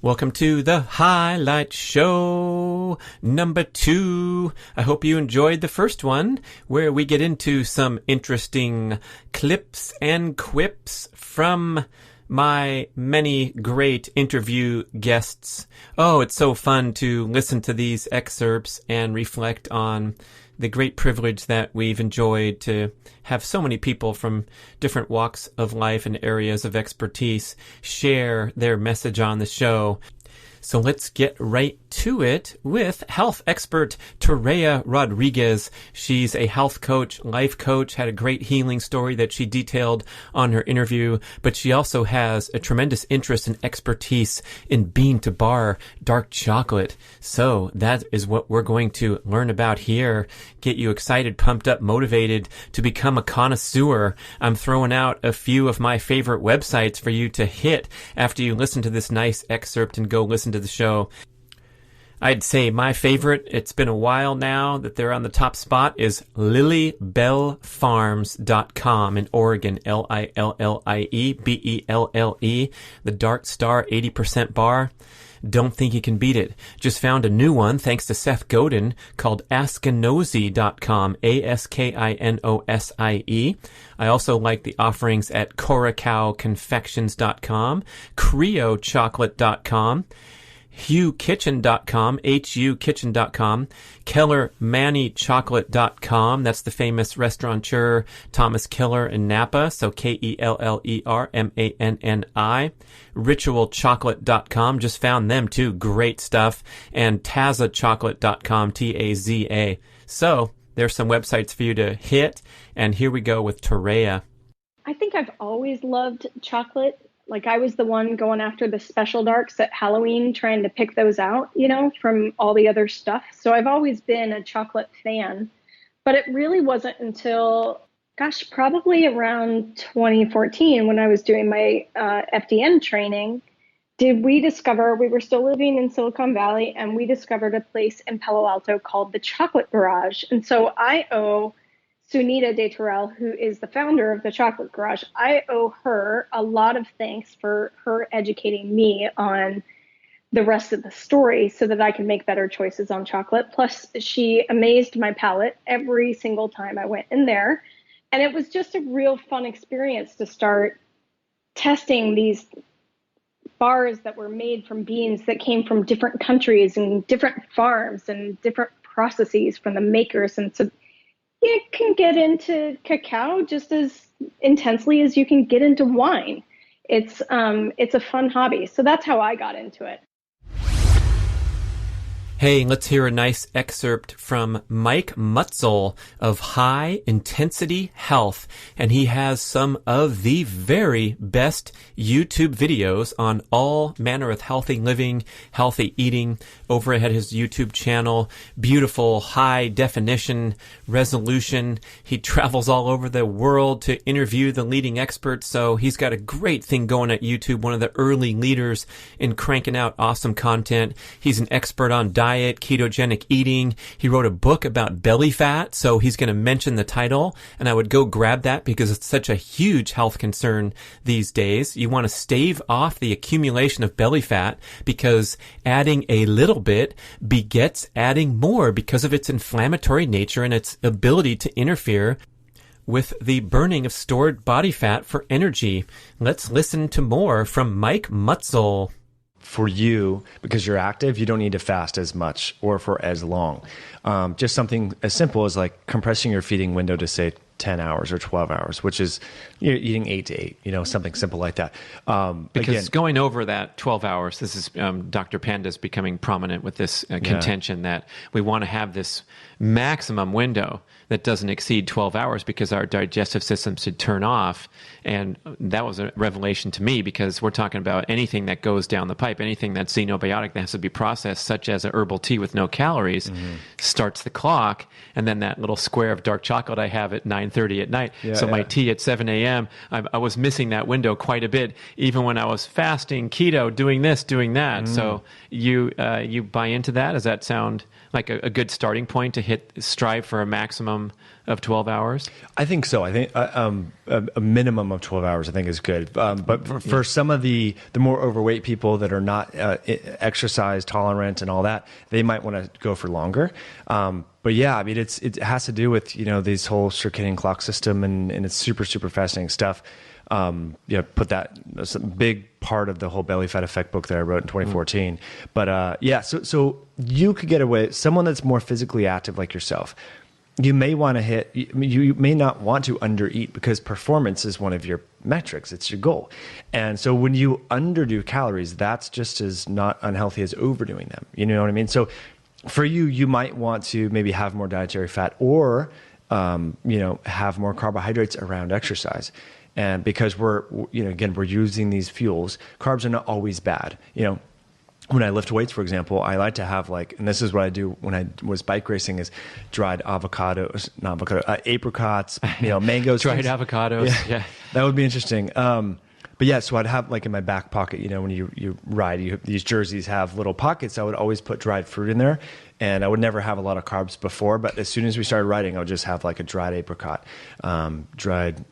Welcome to the Highlight Show number 2. I hope you enjoyed the first one, where we get into some interesting clips and quips from my many great interview guests. Oh, it's so fun to listen to these excerpts and reflect on the great privilege that we've enjoyed to have so many people from different walks of life and areas of expertise share their message on the show. So let's get right to it with health expert Toréa Rodriguez. She's a health coach, life coach, had a great healing story that she detailed on her interview, but she also has a tremendous interest and expertise in bean to bar dark chocolate. So that is what we're going to learn about here. Get you excited, pumped up, motivated to become a connoisseur. I'm throwing out a few of my favorite websites for you to hit after you listen to this nice excerpt and go listen to the show. I'd say my favorite, it's been a while now that they're on the top spot, is lillybellfarms.com in Oregon, LILLIEBELLE, the Dark Star 80% bar. Don't think you can beat it. Just found a new one thanks to Seth Godin called Askinosie.com, ASKINOSIE. I also like the offerings at CoracowConfections.com, CreoChocolate.com, HughKitchen.com, HUKitchen.com, KellerMannyChocolate.com. That's the famous restaurateur Thomas Keller in Napa. So KELLERMANNI. RitualChocolate.com. Just found them too. Great stuff. And TazaChocolate.com, TAZA. So there's some websites for you to hit. And here we go with Toréa. I think I've always loved chocolate. Like I was the one going after the special darks at Halloween, trying to pick those out, from all the other stuff. So I've always been a chocolate fan, but it really wasn't until, probably around 2014 when I was doing my FDN training, did we discover, we were still living in Silicon Valley, and we discovered a place in Palo Alto called the Chocolate Garage. And so I owe Sunita De Terrell, who is the founder of the Chocolate Garage, I owe her a lot of thanks for her educating me on the rest of the story so that I can make better choices on chocolate. Plus, she amazed my palate every single time I went in there. And it was just a real fun experience to start testing these bars that were made from beans that came from different countries and different farms and different processes from the makers. And so you can get into cacao just as intensely as you can get into wine. It's a fun hobby. So that's how I got into it. Hey, let's hear a nice excerpt from Mike Mutzel of High Intensity Health. And he has some of the very best YouTube videos on all manner of healthy living, healthy eating over at his YouTube channel. Beautiful, high definition resolution. He travels all over the world to interview the leading experts. So he's got a great thing going at YouTube, one of the early leaders in cranking out awesome content. He's an expert on diet, ketogenic eating. He wrote a book about belly fat, so he's going to mention the title, and I would go grab that because it's such a huge health concern these days. You want to stave off the accumulation of belly fat because adding a little bit begets adding more because of its inflammatory nature and its ability to interfere with the burning of stored body fat for energy. Let's listen to more from Mike Mutzel. For you, because you're active, you don't need to fast as much or for as long. Just something as simple as like compressing your feeding window to say 10 hours or 12 hours, which is you're eating 8 to 8, something simple like that. Because going over that 12 hours, this is Dr. Panda's becoming prominent with this contention that we want to have this maximum window that doesn't exceed 12 hours because our digestive system should turn off. And that was a revelation to me because we're talking about anything that goes down the pipe, anything that's xenobiotic that has to be processed, such as an herbal tea with no calories, starts the clock. And then that little square of dark chocolate I have at 9:30 10:30 at night. Yeah, So my yeah. tea at 7 a.m., I was missing that window quite a bit, even when I was fasting, keto, doing this, doing that. So you buy into that? Does that sound like a good starting point to strive for a maximum of 12 hours? I think so. I think a minimum of 12 hours I think is good. But for some of the more overweight people that are not exercise tolerant and all that, they might want to go for longer. But yeah, I mean, it has to do with, this whole circadian clock system, and it's super, super fascinating stuff. Put that's a big part of the whole belly fat effect book that I wrote in 2014. But so you could get away, someone that's more physically active like yourself, you may want to you may not want to undereat, because performance is one of your metrics. It's your goal. And so when you underdo calories, that's just as not unhealthy as overdoing them. You know what I mean? So for you might want to maybe have more dietary fat, or, have more carbohydrates around exercise. And because we're using these fuels, carbs are not always bad. When I lift weights, for example, I like to have and this is what I do when I was bike racing, is dried apricots, mangoes. Dried avocados. Yeah. That would be interesting. But yeah, so I'd have in my back pocket, when you ride, these jerseys have little pockets. I would always put dried fruit in there, and I would never have a lot of carbs before. But as soon as we started riding, I would just have a dried apricot. Dried,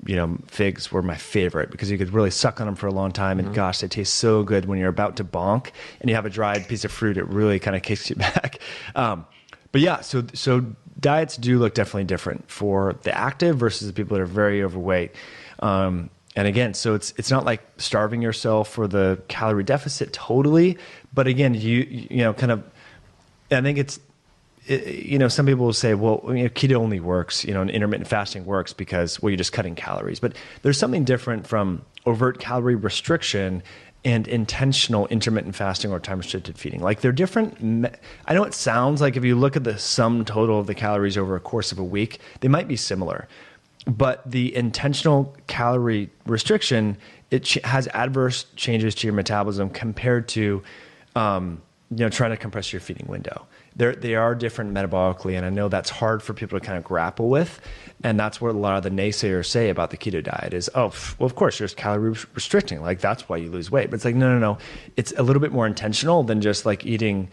figs were my favorite, because you could really suck on them for a long time. And gosh, they taste so good when you're about to bonk and you have a dried piece of fruit. It really kind of kicks you back. But yeah, so diets do look definitely different for the active versus the people that are very overweight. And again, so it's not like starving yourself for the calorie deficit totally, but again, you kind of, I think it's, some people will say, well, keto only works, and intermittent fasting works because, well, you're just cutting calories. But there's something different from overt calorie restriction and intentional intermittent fasting or time restricted feeding. They're different. I know it sounds like if you look at the sum total of the calories over a course of a week, they might be similar. But the intentional calorie restriction, it has adverse changes to your metabolism compared to, trying to compress your feeding window. They are different metabolically, and I know that's hard for people to kind of grapple with. And that's what a lot of the naysayers say about the keto diet is, well, of course, you're just calorie restricting. That's why you lose weight. But it's no. It's a little bit more intentional than just eating,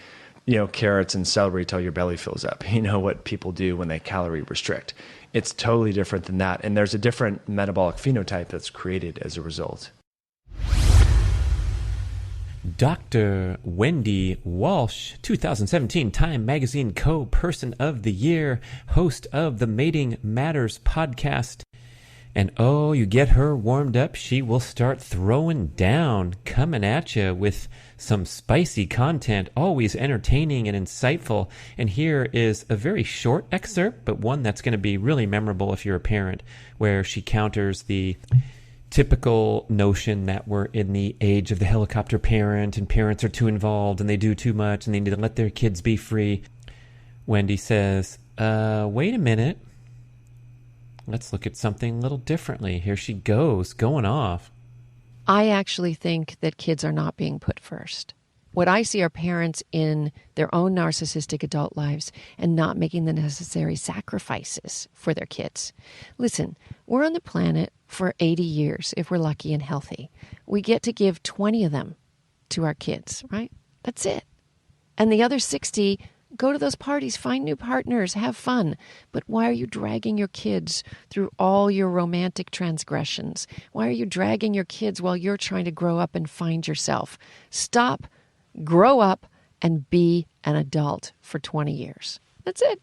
carrots and celery till your belly fills up. What people do when they calorie restrict. It's totally different than that. And there's a different metabolic phenotype that's created as a result. Dr. Wendy Walsh, 2017 Time Magazine Co-Person of the Year, host of the Mating Matters podcast. And oh, you get her warmed up, she will start throwing down, coming at you with some spicy content, always entertaining and insightful. And here is a very short excerpt, but one that's going to be really memorable if you're a parent, where she counters the typical notion that we're in the age of the helicopter parent and parents are too involved and they do too much and they need to let their kids be free. Wendy says, wait a minute. Let's look at something a little differently. Here she goes, going off. I actually think that kids are not being put first. What I see are parents in their own narcissistic adult lives and not making the necessary sacrifices for their kids. Listen, we're on the planet for 80 years if we're lucky and healthy. We get to give 20 of them to our kids, right? That's it. And the other 60, go to those parties, find new partners, have fun. But why are you dragging your kids through all your romantic transgressions? Why are you dragging your kids while you're trying to grow up and find yourself? Stop, grow up, and be an adult for 20 years. That's it.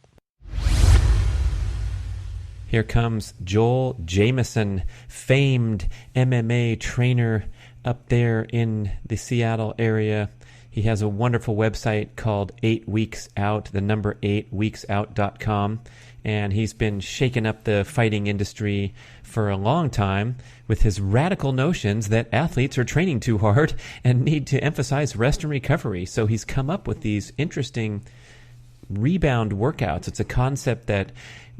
Here comes Joel Jameson, famed MMA trainer up there in the Seattle area. He has a wonderful website called 8 Weeks Out, the number 8weeksout.com. And he's been shaking up the fighting industry for a long time with his radical notions that athletes are training too hard and need to emphasize rest and recovery. So he's come up with these interesting rebound workouts. It's a concept that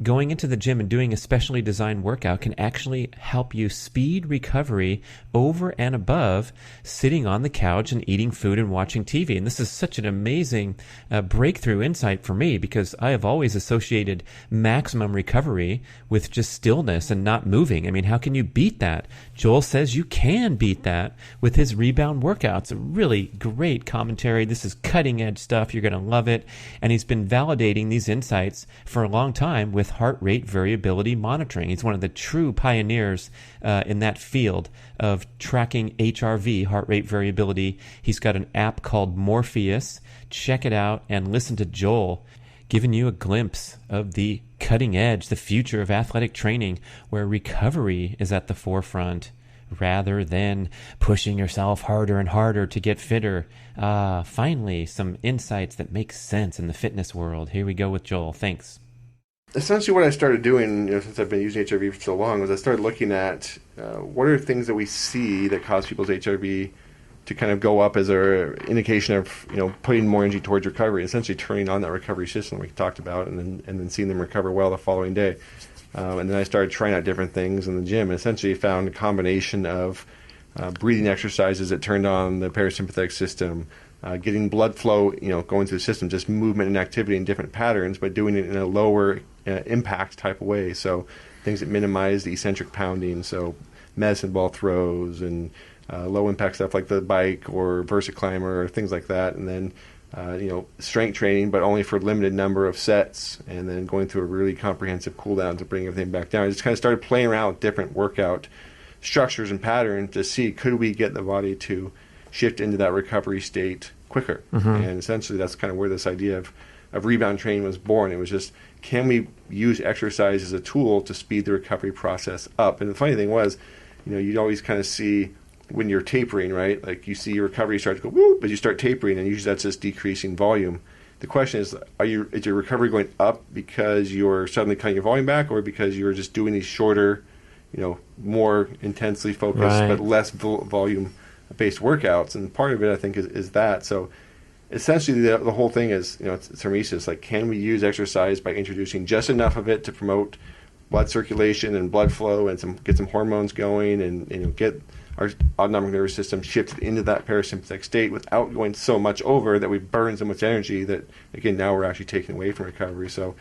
going into the gym and doing a specially designed workout can actually help you speed recovery over and above sitting on the couch and eating food and watching TV. And this is such an amazing breakthrough insight for me, because I have always associated maximum recovery with just stillness and not moving. I mean, how can you beat that? Joel says you can beat that with his Rebound workouts. A really great commentary. This is cutting edge stuff. You're going to love it. And he's been validating these insights for a long time with heart rate variability monitoring. He's one of the true pioneers in that field of tracking HRV, heart rate variability. He's got an app called Morpheus. Check it out and listen to Joel giving you a glimpse of the cutting edge, the future of athletic training, where recovery is at the forefront rather than pushing yourself harder and harder to get fitter. Finally, some insights that make sense in the fitness world. Here we go with Joel. Thanks. Essentially what I started doing, since I've been using HRV for so long, was I started looking at what are things that we see that cause people's HRV to kind of go up as an indication of, putting more energy towards recovery, essentially turning on that recovery system we talked about, and then seeing them recover well the following day. And then I started trying out different things in the gym, and essentially found a combination of breathing exercises that turned on the parasympathetic system, getting blood flow, going through the system, just movement and activity in different patterns, but doing it in a lower impact type of way. So things that minimize the eccentric pounding, so medicine ball throws and low impact stuff like the bike or Versa Climber or things like that. And then strength training, but only for a limited number of sets, and then going through a really comprehensive cool down to bring everything back down. I just kind of started playing around with different workout structures and patterns to see, could we get the body to shift into that recovery state quicker? Mm-hmm. And essentially that's kind of where this idea of rebound training was born. It was just, can we use exercise as a tool to speed the recovery process up? And the funny thing was, you'd always kind of see when you're tapering, right? Like you see your recovery start to go woo, but you start tapering, and usually that's just decreasing volume. The question is your recovery going up because you're suddenly cutting your volume back, or because you're just doing these shorter, more intensely focused, but less volume-based workouts? And part of it, I think, is that. So essentially the whole thing is, it's hormesis. Like, can we use exercise by introducing just enough of it to promote blood circulation and blood flow and get some hormones going, and get our autonomic nervous system shifted into that parasympathetic state without going so much over that we burn so much energy that, again, now we're actually taking away from recovery. So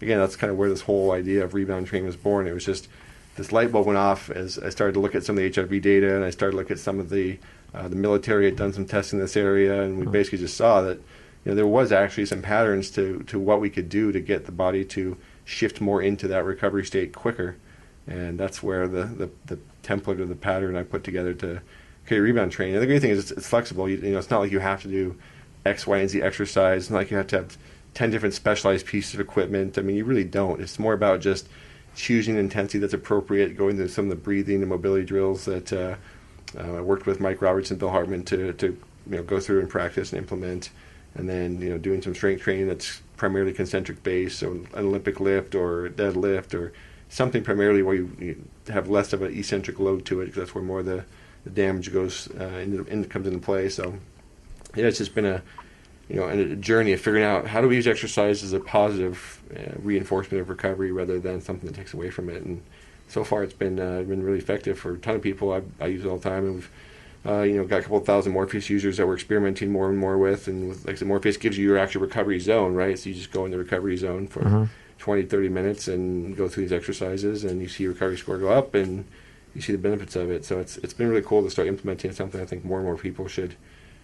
again, that's kind of where this whole idea of rebound training was born. It was just this light bulb went off as I started to look at some of the HRV data, and I started to look at some of the military had done some tests in this area, and we basically just saw that there was actually some patterns to what we could do to get the body to shift more into that recovery state quicker. And that's where the template or the pattern I put together to create rebound training. And the great thing is it's flexible. It's not like you have to do X, Y, and Z exercise. It's not like you have to have 10 different specialized pieces of equipment. I mean, you really don't. It's more about just choosing intensity that's appropriate, going through some of the breathing and mobility drills that I worked with Mike Roberts and Bill Hartman to go through and practice and implement. And then doing some strength training that's primarily concentric based, so an Olympic lift or a deadlift or something primarily where you have less of an eccentric load to it, because that's where more of the damage goes comes into play. So it's just been a journey of figuring out how do we use exercise as a positive reinforcement of recovery rather than something that takes away from it. And so far it's been really effective for a ton of people. I use it all the time, and we've got a couple of thousand Morpheus users that we're experimenting more and more with. And like I said, Morpheus gives you your actual recovery zone, right? So you just go in the recovery zone for 20, 30 minutes and go through these exercises, and you see your recovery score go up, and you see the benefits of it. So it's been really cool to start implementing. It's something I think more and more people should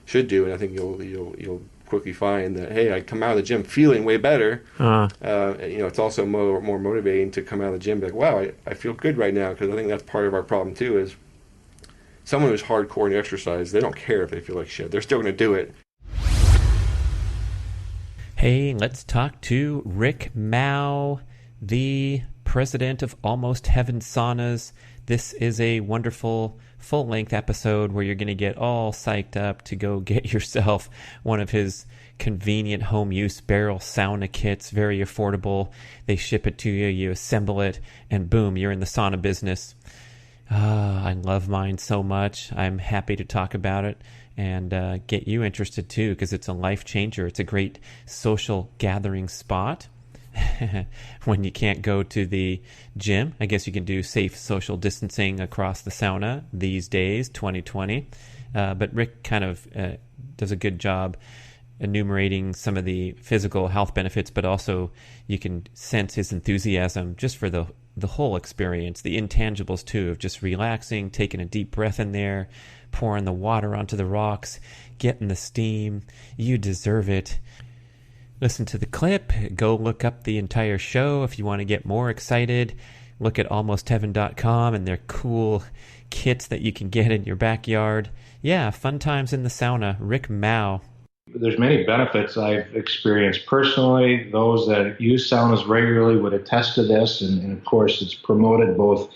do, and I think you'll quickly find that, hey, I come out of the gym feeling way better. It's also more motivating to come out of the gym and be like, wow, I feel good right now, because I think that's part of our problem too, is someone who's hardcore in exercise, they don't care if they feel like shit. They're still going to do it. Hey, let's talk to Rick Mao, the president of Almost Heaven Saunas. This is a wonderful full-length episode where you're going to get all psyched up to go get yourself one of his convenient home-use barrel sauna kits, very affordable. They ship it to you, you assemble it, and boom, you're in the sauna business. I love mine so much. I'm happy to talk about it and get you interested too, because it's a life changer. It's a great social gathering spot. when you can't go to the gym. I guess you can do safe social distancing across the sauna these days, 2020. But Rick kind of does a good job enumerating some of the physical health benefits, but also you can sense his enthusiasm just for the whole experience, the intangibles too, of just relaxing, taking a deep breath in there, pouring the water onto the rocks, getting the steam. You deserve it. Listen to the clip. Go look up the entire show if you want to get more excited. Look at almostheaven.com and their cool kits that you can get in your backyard. Yeah, fun times in the sauna. Rick Mao. There's many benefits I've experienced personally. Those that use saunas regularly would attest to this, and of course it's promoted both,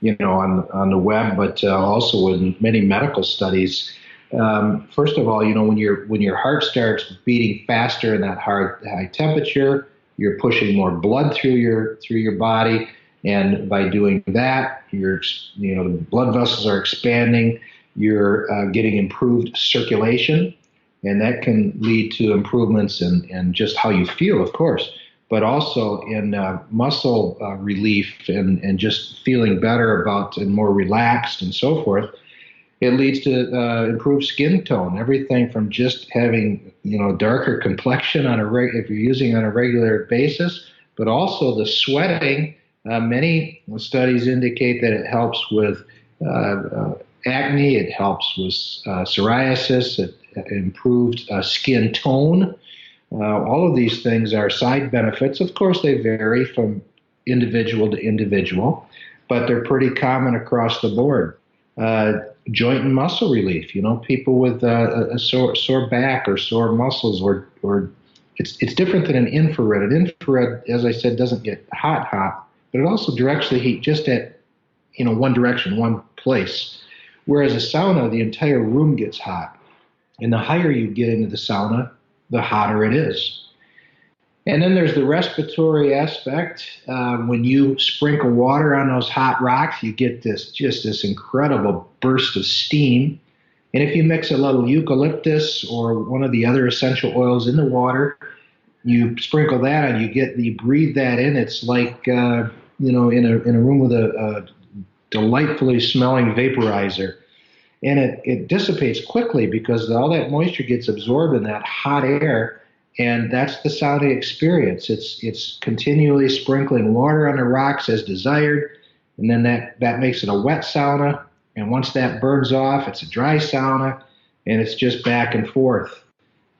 on the web, but also in many medical studies. First of all, when your heart starts beating faster in that high temperature, you're pushing more blood through your body, and by doing that, the blood vessels are expanding. You're getting improved circulation. And that can lead to improvements in just how you feel, of course, but also in muscle relief and just feeling better about and more relaxed and so forth. It leads to improved skin tone, everything from just having a darker complexion if you're using it on a regular basis, but also the sweating. Many studies indicate that it helps with acne, it helps with psoriasis, it improved skin tone. All of these things are side benefits. Of course, they vary from individual to individual, but they're pretty common across the board. Joint and muscle relief. People with a sore back or sore muscles, or it's different than an infrared. An infrared, as I said, doesn't get hot, but it also directs the heat just at one direction, one place. Whereas a sauna, the entire room gets hot. And the higher you get into the sauna, the hotter it is. And then there's the respiratory aspect. When you sprinkle water on those hot rocks, you get this incredible burst of steam. And if you mix a little eucalyptus or one of the other essential oils in the water, you sprinkle that on, you breathe that in. It's like in a room with a delightfully smelling vaporizer. And it dissipates quickly because all that moisture gets absorbed in that hot air, and that's the sauna experience. It's continually sprinkling water on the rocks as desired, and then that makes it a wet sauna. And once that burns off, it's a dry sauna, and it's just back and forth.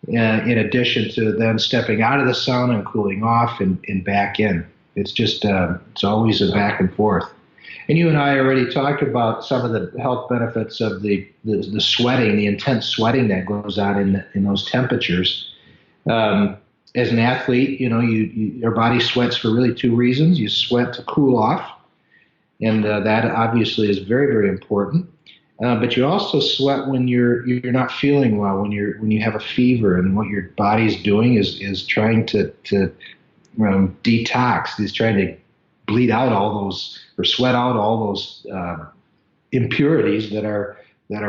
In addition to then stepping out of the sauna and cooling off and back in, it's just it's always a back and forth. And you and I already talked about some of the health benefits of the sweating, the intense sweating that goes on in those temperatures. As an athlete, your body sweats for really two reasons. You sweat to cool off, and that obviously is very, very important. But you also sweat when you're not feeling well, when you have a fever, and what your body's doing is trying to detox. It's trying to bleed out all those, or sweat out all those impurities that are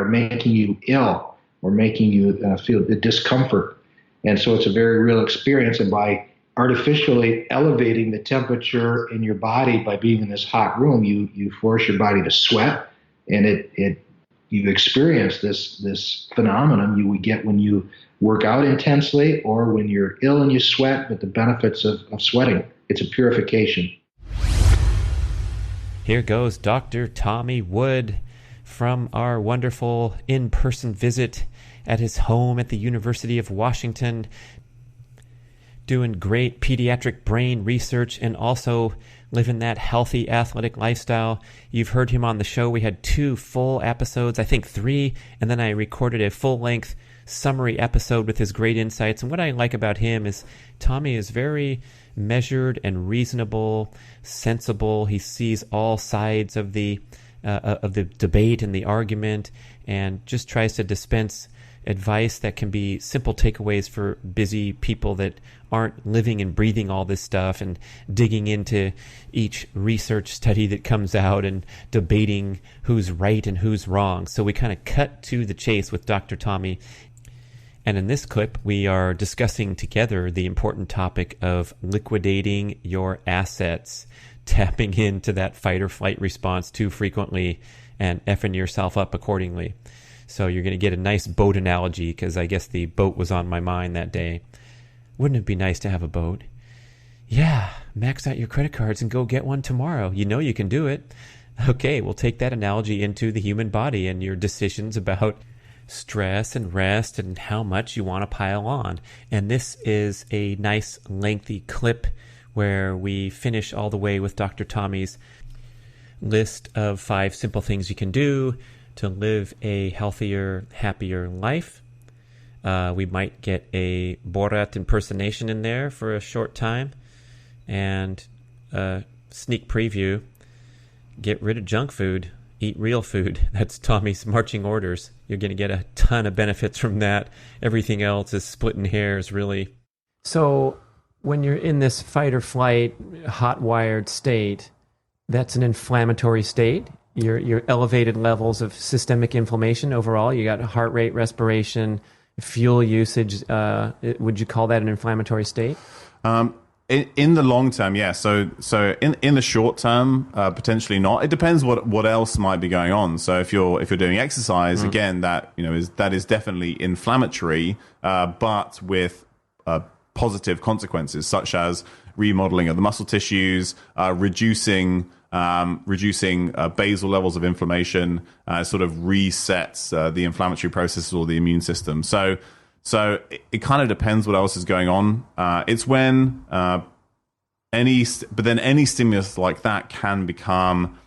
making you ill or making you feel the discomfort. And so it's a very real experience. And by artificially elevating the temperature in your body by being in this hot room, you force your body to sweat, and you experience this phenomenon you would get when you work out intensely or when you're ill and you sweat. But the benefits of sweating, it's a purification. Here goes Dr. Tommy Wood from our wonderful in-person visit at his home at the University of Washington, doing great pediatric brain research and also living that healthy athletic lifestyle. You've heard him on the show. We had 2 full episodes, I think 3, and then I recorded a full-length summary episode with his great insights. And what I like about him is Tommy is very measured and reasonable, sensible. He sees all sides of the debate and the argument, and just tries to dispense advice that can be simple takeaways for busy people that aren't living and breathing all this stuff and digging into each research study that comes out and debating who's right and who's wrong. So we kind of cut to the chase with Dr. Tommy. And in this clip, we are discussing together the important topic of liquidating your assets, tapping into that fight or flight response too frequently and effing yourself up accordingly. So you're going to get a nice boat analogy, because I guess the boat was on my mind that day. Wouldn't it be nice to have a boat? Yeah, max out your credit cards and go get one tomorrow. You know you can do it. Okay, we'll take that analogy into the human body and your decisions about stress and rest and how much you want to pile on. And this is a nice lengthy clip where we finish all the way with Dr. Tommy's list of 5 simple things you can do to live a healthier, happier life. We might get a Borat impersonation in there for a short time. And a sneak preview, get rid of junk food, eat real food. That's Tommy's marching orders. You're going to get a ton of benefits from that. Everything else is splitting hairs, really. So when you're in this fight or flight, hot-wired state, that's an inflammatory state. Your elevated levels of systemic inflammation overall. You got heart rate, respiration, fuel usage. Would you call that an inflammatory state? In the long term, yeah. So in the short term, potentially not. It depends what else might be going on. So if you're doing exercise, again, that is definitely inflammatory, but with positive consequences, such as remodeling of the muscle tissues, reducing basal levels of inflammation, sort of resets the inflammatory processes or the immune system. So it kind of depends what else is going on. It's when any stimulus like that can become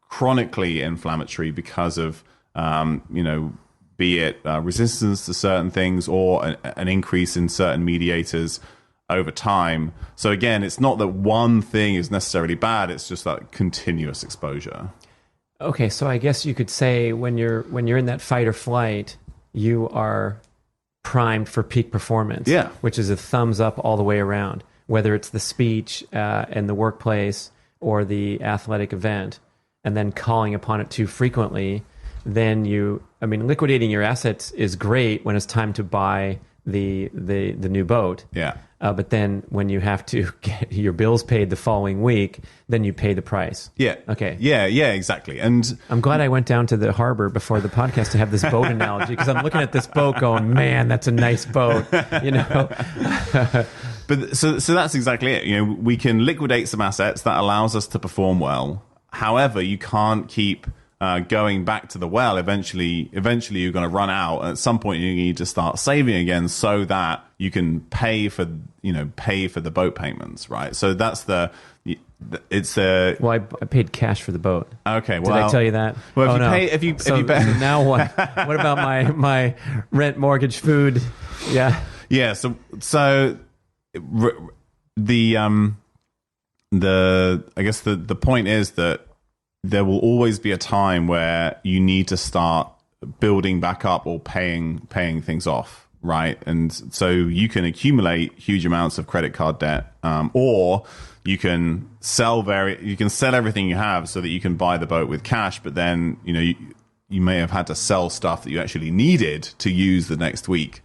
chronically inflammatory because of be it resistance to certain things or an increase in certain mediators over time. So again, it's not that one thing is necessarily bad. It's just that continuous exposure. Okay, so I guess you could say when you're in that fight or flight, you are primed for peak performance, which is a thumbs up all the way around, whether it's the speech in the workplace or the athletic event, and then calling upon it too frequently, then liquidating your assets is great when it's time to buy the new boat. Yeah. But then when you have to get your bills paid the following week, then you pay the price. Yeah. Okay. Yeah, exactly. And I'm glad I went down to the harbor before the podcast to have this boat analogy, because I'm looking at this boat going, man, that's a nice boat, But so that's exactly it. We can liquidate some assets that allows us to perform well. However, you can't keep going back to the well. Eventually you're going to run out. And at some point, you need to start saving again so that you can pay for the boat payments, right? So that's I paid cash for the boat. Okay, well, did I tell you that? Well, if you pay, now what? What about my rent, mortgage, food? Yeah. Yeah. So the I guess the point is that there will always be a time where you need to start building back up or paying things off, right? And so you can accumulate huge amounts of credit card debt, or you can sell everything you have so that you can buy the boat with cash. But then you may have had to sell stuff that you actually needed to use the next week.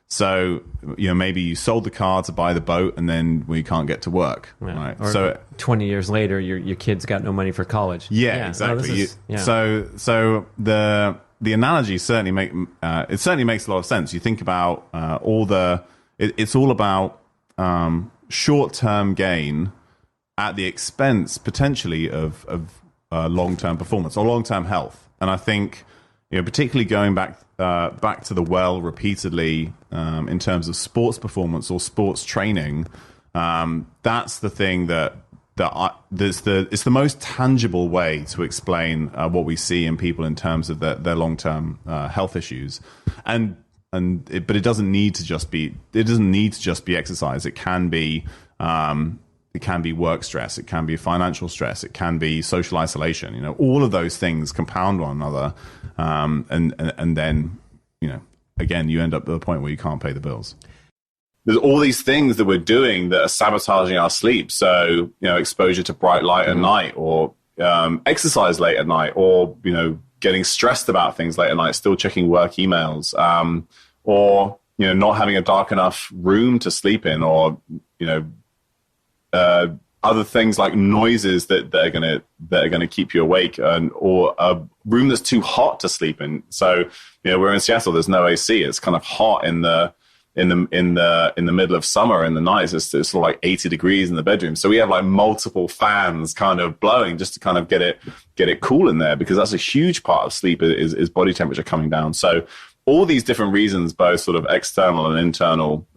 So, maybe you sold the car to buy the boat, and then we can't get to work, right? Or so 20 years later, your kid's got no money for college. Yeah, exactly. So the analogy certainly makes a lot of sense. You think about it's all about short-term gain at the expense potentially of long-term performance or long-term health. And I think, particularly going back to the well repeatedly in terms of sports performance or sports training, that's the thing it's the most tangible way to explain what we see in people in terms of their long-term health issues. But it doesn't need to just be exercise. It can be work stress, it can be financial stress, it can be social isolation. All of those things compound one another, and then again you end up at the point where you can't pay the bills. There's all these things that we're doing that are sabotaging our sleep. So exposure to bright light at night, or exercise late at night, or getting stressed about things late at night, still checking work emails, or, you know, not having a dark enough room to sleep in, or, you know, other things like noises that are gonna keep you awake, or a room that's too hot to sleep in. So, you know, we're in Seattle. There's no AC. It's kind of hot in the middle of summer in the nights. It's sort of like 80 degrees in the bedroom. So we have like multiple fans kind of blowing just to kind of get it cool in there, because that's a huge part of sleep is body temperature coming down. So all these different reasons, both sort of external and internal,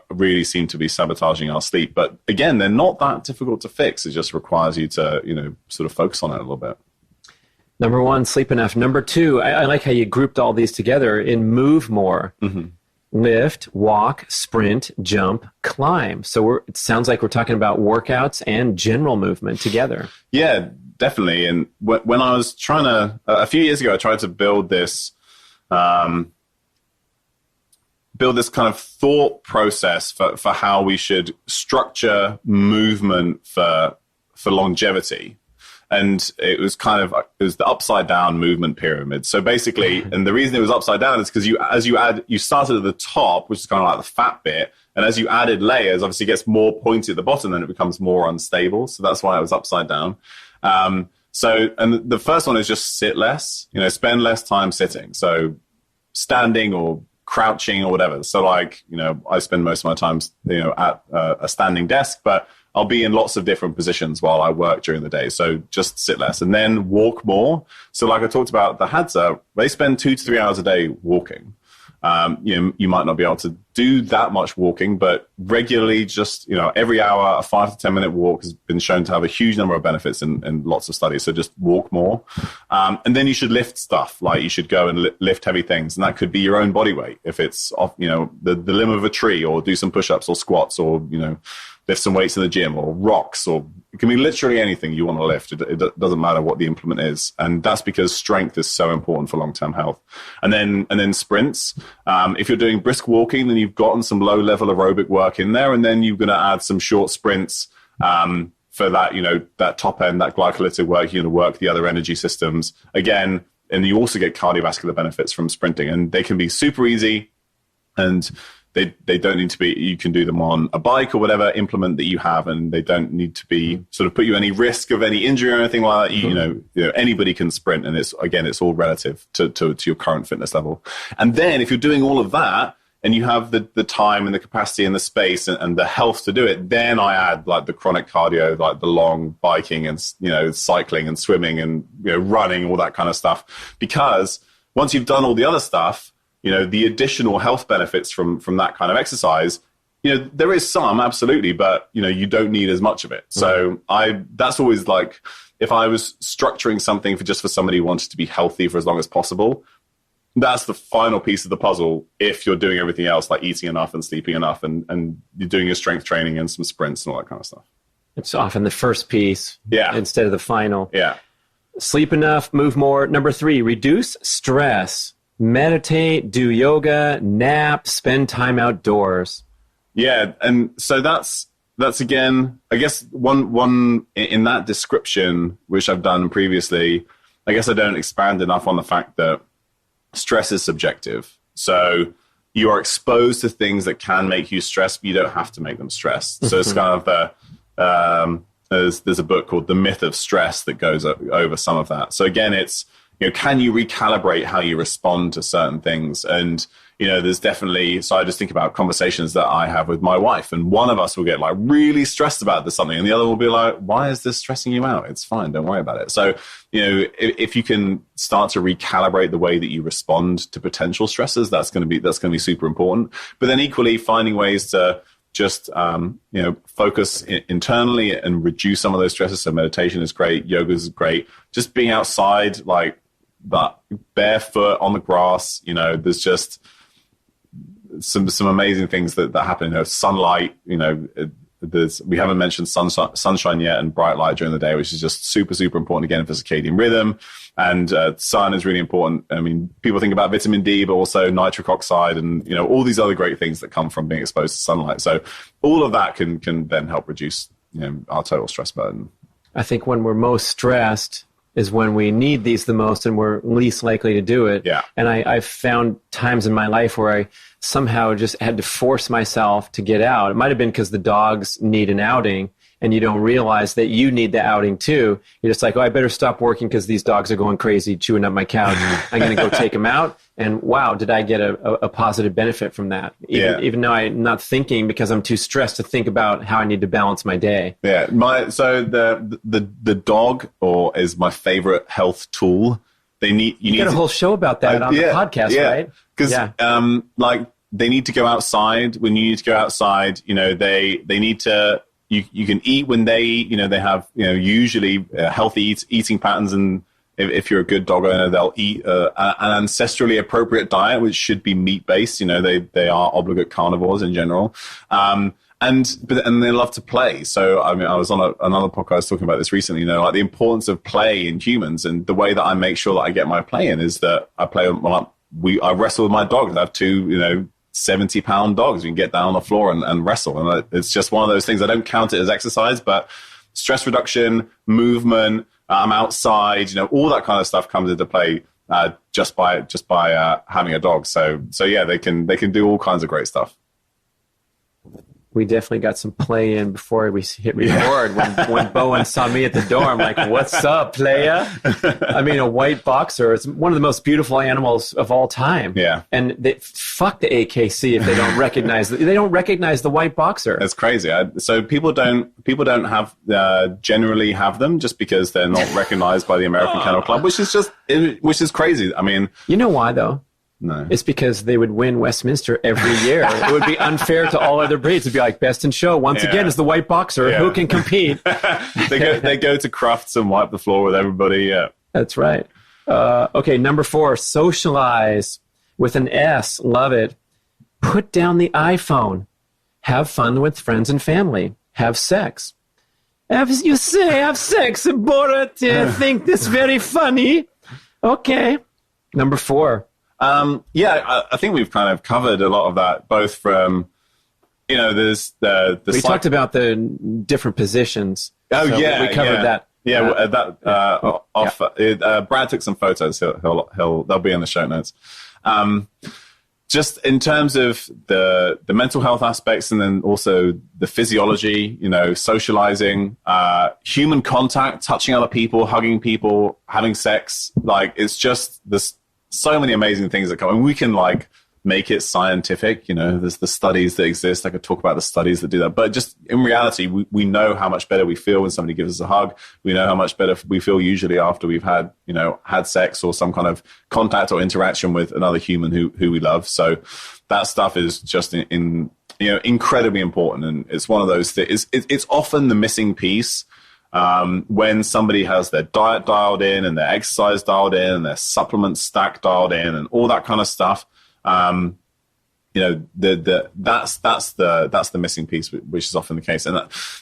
really seem to be sabotaging our sleep. But again, they're not that difficult to fix. It just requires you to, you know, sort of focus on it a little bit. Number 1, sleep enough. Number 2, I like how you grouped all these together in move more. Mm-hmm. Lift, walk, sprint, jump, climb. So it sounds like we're talking about workouts and general movement together. Yeah, definitely. And when I was trying to, a few years ago, I tried to build this kind of thought process for how we should structure movement for longevity. And it was the upside down movement pyramid. So basically, and the reason it was upside down is because you started at the top, which is kind of like the fat bit. And as you added layers, obviously it gets more pointy at the bottom, and it becomes more unstable. So that's why it was upside down. So, and the first one is just sit less, you know, spend less time sitting. So standing or crouching or whatever. So like, you know, I spend most of my time, you know, at a standing desk, but I'll be in lots of different positions while I work during the day. So just sit less, and then walk more. So like I talked about, the Rsdsa, they spend 2 to 3 hours a day walking. You know, you might not be able to do that much walking, but regularly, just, you know, every hour, a 5 to 10 minute walk has been shown to have a huge number of benefits in lots of studies. So just walk more. And then you should lift stuff, like you should go and lift heavy things. And that could be your own body weight. If it's off, you know, the limb of a tree, or do some push-ups or squats, or, you know, lift some weights in the gym, or rocks, or it can be literally anything you want to lift. It doesn't matter what the implement is. And that's because strength is so important for long-term health. And then sprints. If you're doing brisk walking, then you've gotten some low-level aerobic work in there. And then you're going to add some short sprints for that, you know, that top end, that glycolytic work. You're going to work the other energy systems. Again, and you also get cardiovascular benefits from sprinting. And they can be super easy, and they don't need to be, you can do them on a bike or whatever implement that you have, and they don't need to be sort of put you any risk of any injury or anything like that. You know, anybody can sprint, and it's all relative to your current fitness level. And then if you're doing all of that, and you have the time and the capacity and the space and the health to do it, then I add like the chronic cardio, like the long biking and, you know, cycling and swimming and, you know, running, all that kind of stuff. Because once you've done all the other stuff, you know, the additional health benefits from that kind of exercise, you know, there is some, absolutely, but, you know, you don't need as much of it. So that's always like, if I was structuring something for somebody who wanted to be healthy for as long as possible, that's the final piece of the puzzle. If you're doing everything else, like eating enough and sleeping enough, and you're doing your strength training and some sprints and all that kind of stuff. It's often the first piece instead of the final. Yeah. Sleep enough, move more. Number 3, reduce stress. Meditate, do yoga, nap, spend time outdoors. Yeah, and so that's again, I guess one in that description, which I've done previously, I guess I don't expand enough on the fact that stress is subjective. So you are exposed to things that can make you stressed, but you don't have to make them stressed. So it's kind of there's a book called The Myth of Stress that goes over some of that. So again, it's, you know, can you recalibrate how you respond to certain things? And, you know, there's definitely, so I just think about conversations that I have with my wife, and one of us will get like really stressed about something, and the other will be like, why is this stressing you out? It's fine. Don't worry about it. So, you know, if you can start to recalibrate the way that you respond to potential stresses, that's going to be super important. But then equally finding ways to just, you know, focus internally and reduce some of those stresses. So meditation is great. Yoga is great. Just being outside, like, but barefoot on the grass, you know, there's just some amazing things that happen. You know, sunlight, you know, we haven't mentioned sunshine yet, and bright light during the day, which is just super, super important again for circadian rhythm. And sun is really important. I mean, people think about vitamin D, but also nitric oxide and, you know, all these other great things that come from being exposed to sunlight. So all of that can then help reduce, you know, our total stress burden. I think when we're most stressed, is when we need these the most and we're least likely to do it. Yeah. And I've found times in my life where I somehow just had to force myself to get out. It might have been because the dogs need an outing, and you don't realize that you need the outing too. You're just like, oh, I better stop working because these dogs are going crazy, chewing up my couch. I'm going to go take them out. And wow, did I get a positive benefit from that? Even though I'm not thinking because I'm too stressed to think about how I need to balance my day. Yeah. So the dog is my favorite health tool. You need a whole show about that on the podcast, right? Because like they need to go outside. When you need to go outside, they need to. You can eat when they eat. They have usually healthy eating patterns, and if you're a good dog owner, they'll eat an ancestrally appropriate diet, which should be meat based. They are obligate carnivores in general, and they love to play. So I was on another podcast talking about this recently. Like the importance of play in humans, and the way that I make sure that I get my play in is that I play. I wrestle with my dogs. I have two 70-pound dogs. You can get down on the floor and wrestle. And it's just one of those things. I don't count it as exercise, but stress reduction, movement, I'm outside, all that kind of stuff comes into play just by having a dog. So yeah, they can do all kinds of great stuff. We definitely got some play in before we hit record. When Bowen saw me at the door, I'm like, what's up, playa? I mean, a white boxer is one of the most beautiful animals of all time. Yeah. And fuck the AKC if they don't recognize the white boxer. That's crazy. So people don't have generally have them just because they're not recognized by the American Kennel Club, which is crazy. I mean, you know why though? No. It's because they would win Westminster every year. It would be unfair to all other breeds. It'd be like best in show. Once again, is the white boxer. Who can compete? They go to Crufts and wipe the floor with everybody. Yeah. That's right. Okay, number 4, socialize with an S. Love it. Put down the iPhone. Have fun with friends and family. Have sex. As you say, have sex. Borat, think this very funny. Okay. Number 4. I think we've kind of covered a lot of that, both from, there's the we talked about the different positions. Oh, so yeah. We covered that. Yeah, Brad took some photos. They'll be in the show notes. Just in terms of the mental health aspects, and then also the physiology, socializing, human contact, touching other people, hugging people, having sex. Like, it's just this. So many amazing things that come, and we can make it scientific. There's the studies that exist. I could talk about the studies that do that, but just in reality, we know how much better we feel when somebody gives us a hug. We know how much better we feel usually after we've had sex or some kind of contact or interaction with another human who we love. So that stuff is just incredibly important, and it's one of those things. It's often the missing piece. When somebody has their diet dialed in and their exercise dialed in and their supplement stack dialed in and all that kind of stuff, that's the missing piece, which is often the case. And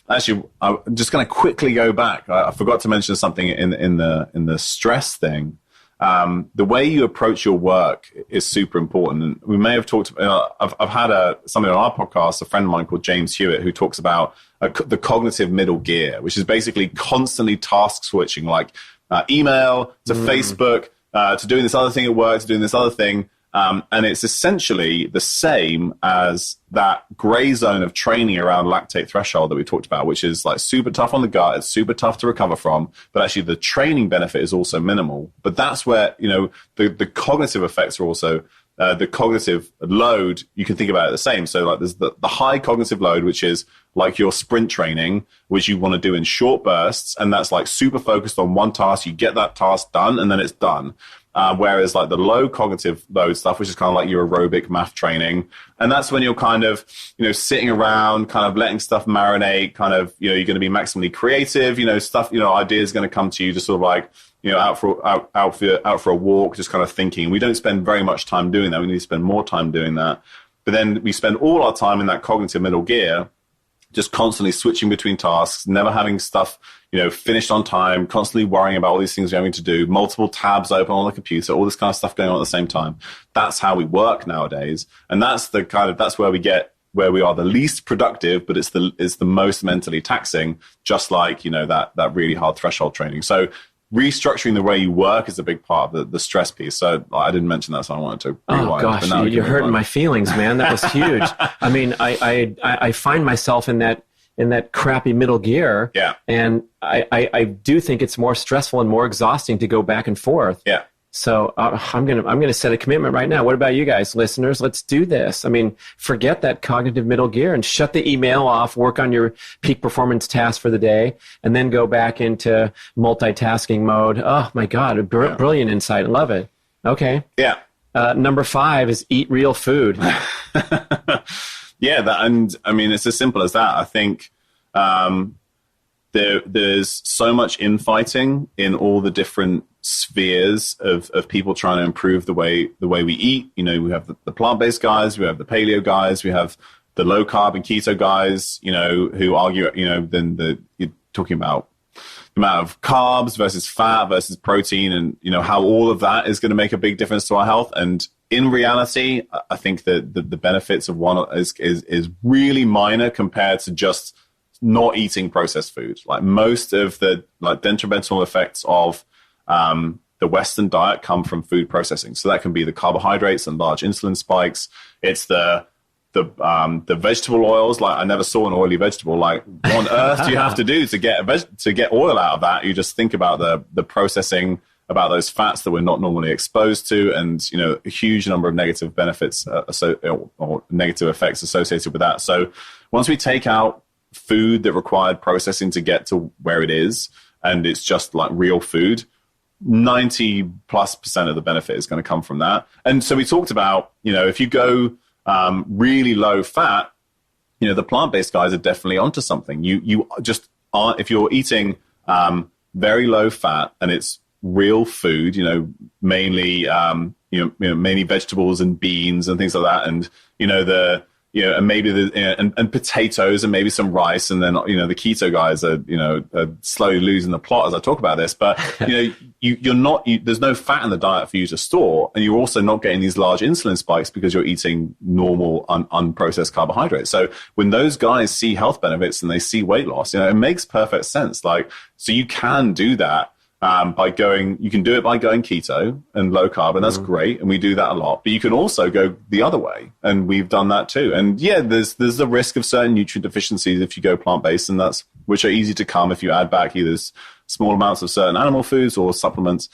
actually, I'm just going to quickly go back. I forgot to mention something in the stress thing. The way you approach your work is super important. And we may have talked. I've had somebody on our podcast, a friend of mine called James Hewitt, who talks about the cognitive middle gear, which is basically constantly task switching, like email to Facebook, to doing this other thing at work, to doing this other thing. And it's essentially the same as that gray zone of training around lactate threshold that we talked about, which is like super tough on the gut. It's super tough to recover from, but actually the training benefit is also minimal. But that's where, the cognitive effects are also, the cognitive load, you can think about it the same. So like there's the high cognitive load, which is like your sprint training, which you want to do in short bursts. And that's like super focused on one task. You get that task done and then it's done. Whereas like the low cognitive load stuff, which is kind of like your aerobic math training. And that's when you're kind of, sitting around, kind of letting stuff marinate, kind of, you're going to be maximally creative, stuff, ideas going to come to you just sort of like, out for a walk, just kind of thinking. We don't spend very much time doing that. We need to spend more time doing that. But then we spend all our time in that cognitive middle gear, just constantly switching between tasks, never having stuff, finished on time, constantly worrying about all these things we're having to do, multiple tabs open on the computer, all this kind of stuff going on at the same time. That's how we work nowadays. And that's where we are the least productive, but it's the most mentally taxing, just like, that really hard threshold training. So restructuring the way you work is a big part of the stress piece. So I didn't mention that, so I wanted to rewind. Oh gosh, you're hurting my feelings, man. That was huge. I mean, I find myself in that crappy middle gear. Yeah. And I do think it's more stressful and more exhausting to go back and forth. Yeah. So I'm gonna set a commitment right now. What about you guys, listeners? Let's do this. I mean, forget that cognitive middle gear and shut the email off. Work on your peak performance task for the day, and then go back into multitasking mode. Oh my God, brilliant insight. I love it. Okay. Yeah. Number 5 is eat real food. Yeah, and I mean, it's as simple as that. I think there's so much infighting in all the different spheres of people trying to improve the way we eat. You know, we have the plant-based guys, we have the paleo guys, we have the low carb and keto guys, you know, who argue, you know, you're talking about the amount of carbs versus fat versus protein, and, you know, how all of that is going to make a big difference to our health. And in reality, I think that the benefits of one is really minor compared to just not eating processed food. Like, most of the detrimental effects of the Western diet come from food processing. So that can be the carbohydrates and large insulin spikes. It's the vegetable oils. Like, I never saw an oily vegetable. Like, what on earth do you have to do to get oil out of that? You just think about the processing, about those fats that we're not normally exposed to, and, you know, a huge number of negative benefits or negative effects associated with that. So once we take out food that required processing to get to where it is, and it's just like real food, 90+% of the benefit is going to come from that. And so we talked about, you know, if you go really low fat, you know, the plant-based guys are definitely onto something. You just aren't, if you're eating very low fat and it's real food, you know, mainly mainly vegetables and beans and things like that, and, you know, and maybe and potatoes and maybe some rice, and then, you know, the keto guys are slowly losing the plot as I talk about this. But, you know, there's no fat in the diet for you to store, and you're also not getting these large insulin spikes because you're eating normal unprocessed carbohydrates. So when those guys see health benefits and they see weight loss, you know, it makes perfect sense. Like, so you can do that. You can do it by going keto and low carb, and that's great, and we do that a lot. But you can also go the other way, and we've done that too. And yeah, there's the risk of certain nutrient deficiencies if you go plant-based, and which are easy to come if you add back either small amounts of certain animal foods or supplements.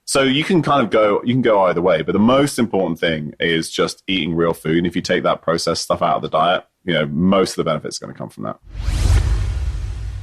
So you can go either way. But the most important thing is just eating real food. And if you take that processed stuff out of the diet, you know, most of the benefits are going to come from that.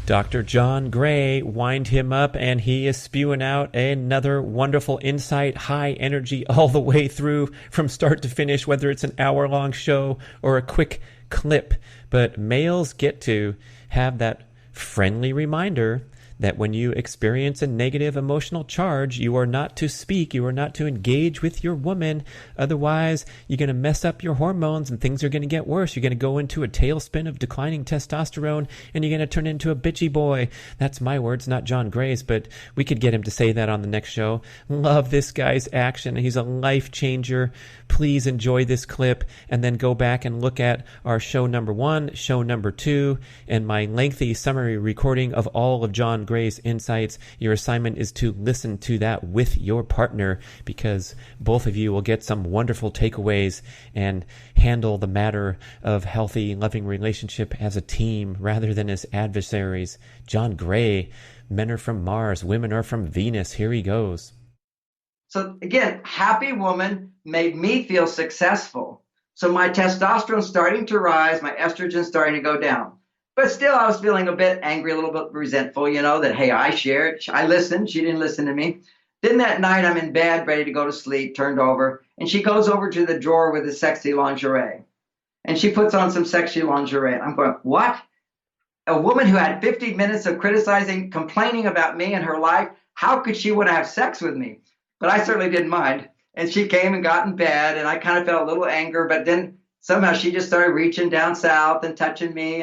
Dr. John Gray, wind him up, and he is spewing out another wonderful insight, high energy all the way through from start to finish, whether it's an hour-long show or a quick clip. But males get to have that friendly reminder that when you experience a negative emotional charge, you are not to speak, you are not to engage with your woman. Otherwise, you're going to mess up your hormones and things are going to get worse. You're going to go into a tailspin of declining testosterone and you're going to turn into a bitchy boy. That's my words, not John Gray's, but we could get him to say that on the next show. Love this guy's action. He's a life changer. Please enjoy this clip and then go back and look at our show number 1, show number 2, and my lengthy summary recording of all of John Gray's insights. Your assignment is to listen to that with your partner, because both of you will get some wonderful takeaways and handle the matter of healthy, loving relationship as a team rather than as adversaries. John Gray, men are from Mars, women are from Venus. Here he goes. So again, happy woman made me feel successful. So my testosterone's starting to rise, my estrogen's starting to go down. But still, I was feeling a bit angry, a little bit resentful, you know, that, hey, I shared, I listened, she didn't listen to me. Then that night, I'm in bed, ready to go to sleep, turned over, and she goes over to the drawer with the sexy lingerie. And she puts on some sexy lingerie. I'm going, what? A woman who had 50 minutes of criticizing, complaining about me and her life, how could she want to have sex with me? But I certainly didn't mind. And she came and got in bed, and I kind of felt a little anger, but then somehow she just started reaching down south and touching me.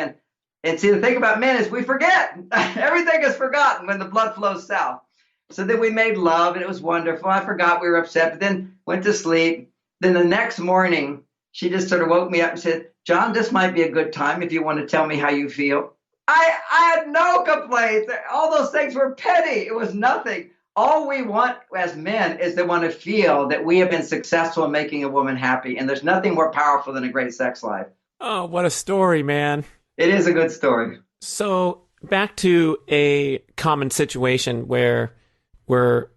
And see, the thing about men is we forget. Everything is forgotten when the blood flows south. So then we made love, and it was wonderful. I forgot we were upset, but then went to sleep. Then the next morning, she just sort of woke me up and said, John, this might be a good time if you want to tell me how you feel. I had no complaints. All those things were petty. It was nothing. All we want as men is to want to feel that we have been successful in making a woman happy. And there's nothing more powerful than a great sex life. Oh, what a story, man. It is a good story. So back to a common situation where we're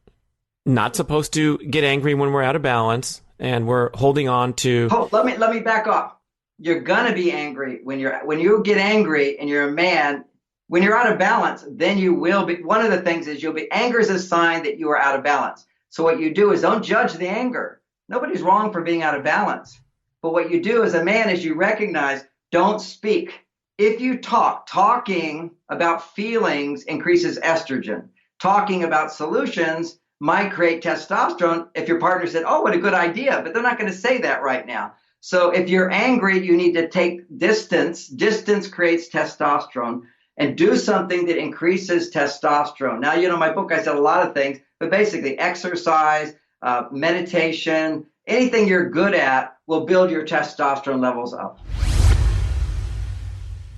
not supposed to get angry when we're out of balance and we're holding on to... Oh, let me back off. You're going to be angry when you get angry and you're a man. When you're out of balance, then you will be. One of the things is anger is a sign that you are out of balance. So what you do is don't judge the anger. Nobody's wrong for being out of balance. But what you do as a man is you recognize, don't speak. If you talking about feelings increases estrogen. Talking about solutions might create testosterone. If your partner said, oh, what a good idea, but they're not going to say that right now. So if you're angry, you need to take distance. Distance creates testosterone, and do something that increases testosterone. Now, in my book, I said a lot of things, but basically exercise, meditation, anything you're good at will build your testosterone levels up.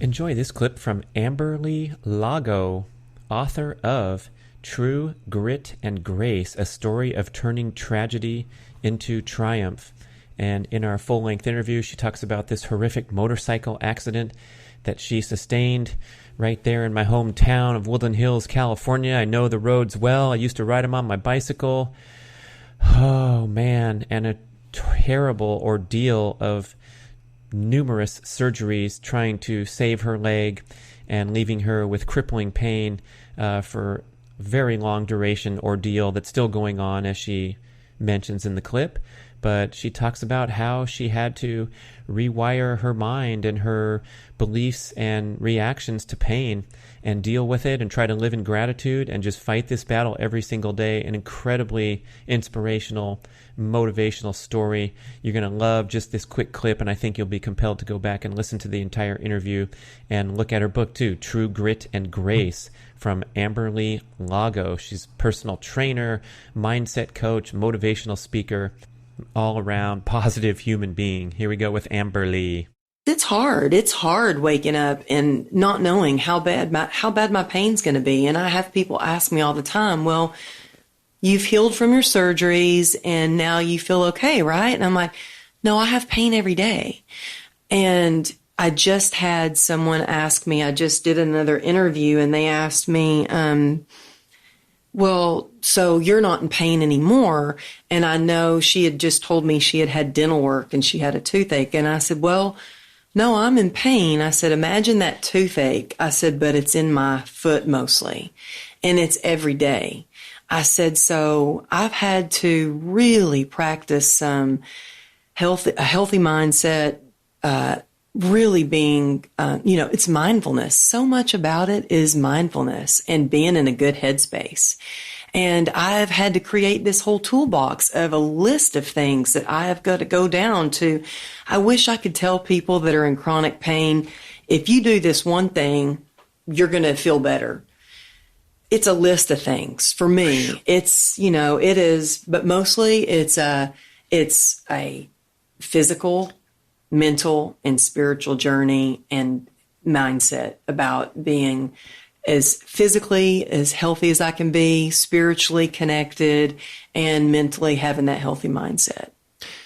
Enjoy this clip from Amberly Lago, author of True Grit and Grace, a story of turning tragedy into triumph. And in our full-length interview, she talks about this horrific motorcycle accident that she sustained right there in my hometown of Woodland Hills, California. I know the roads well. I used to ride them on my bicycle. Oh, man. And a terrible ordeal of numerous surgeries trying to save her leg and leaving her with crippling pain for a very long duration ordeal that's still going on, as she mentions in the clip. But she talks about how she had to rewire her mind and her beliefs and reactions to pain and deal with it and try to live in gratitude and just fight this battle every single day. An incredibly inspirational, motivational story. You're going to love just this quick clip, and I think you'll be compelled to go back and listen to the entire interview and look at her book too, True Grit and Grace, from Amberly Lago. She's a personal trainer, mindset coach, motivational speaker, all-around positive human being. Here we go with Amberly. It's hard. It's hard waking up and not knowing how bad my pain's going to be. And I have people ask me all the time, well, you've healed from your surgeries and now you feel okay, right? And I'm like, no, I have pain every day. And I just had someone ask me, I just did another interview and they asked me, well, so you're not in pain anymore. And I know she had just told me she had had dental work and she had a toothache. And I said, well, no, I'm in pain. I said, imagine that toothache. I said, but it's in my foot mostly and it's every day. I said, so I've had to really practice some a healthy mindset, really being, it's mindfulness. So much about it is mindfulness and being in a good headspace. And I've had to create this whole toolbox of a list of things that I have got to go down to. I wish I could tell people that are in chronic pain, if you do this one thing, you're going to feel better. It's a list of things. For me, it's, it is, but mostly it's a physical, mental, and spiritual journey and mindset about being as physically as healthy as I can be, spiritually connected, and mentally having that healthy mindset.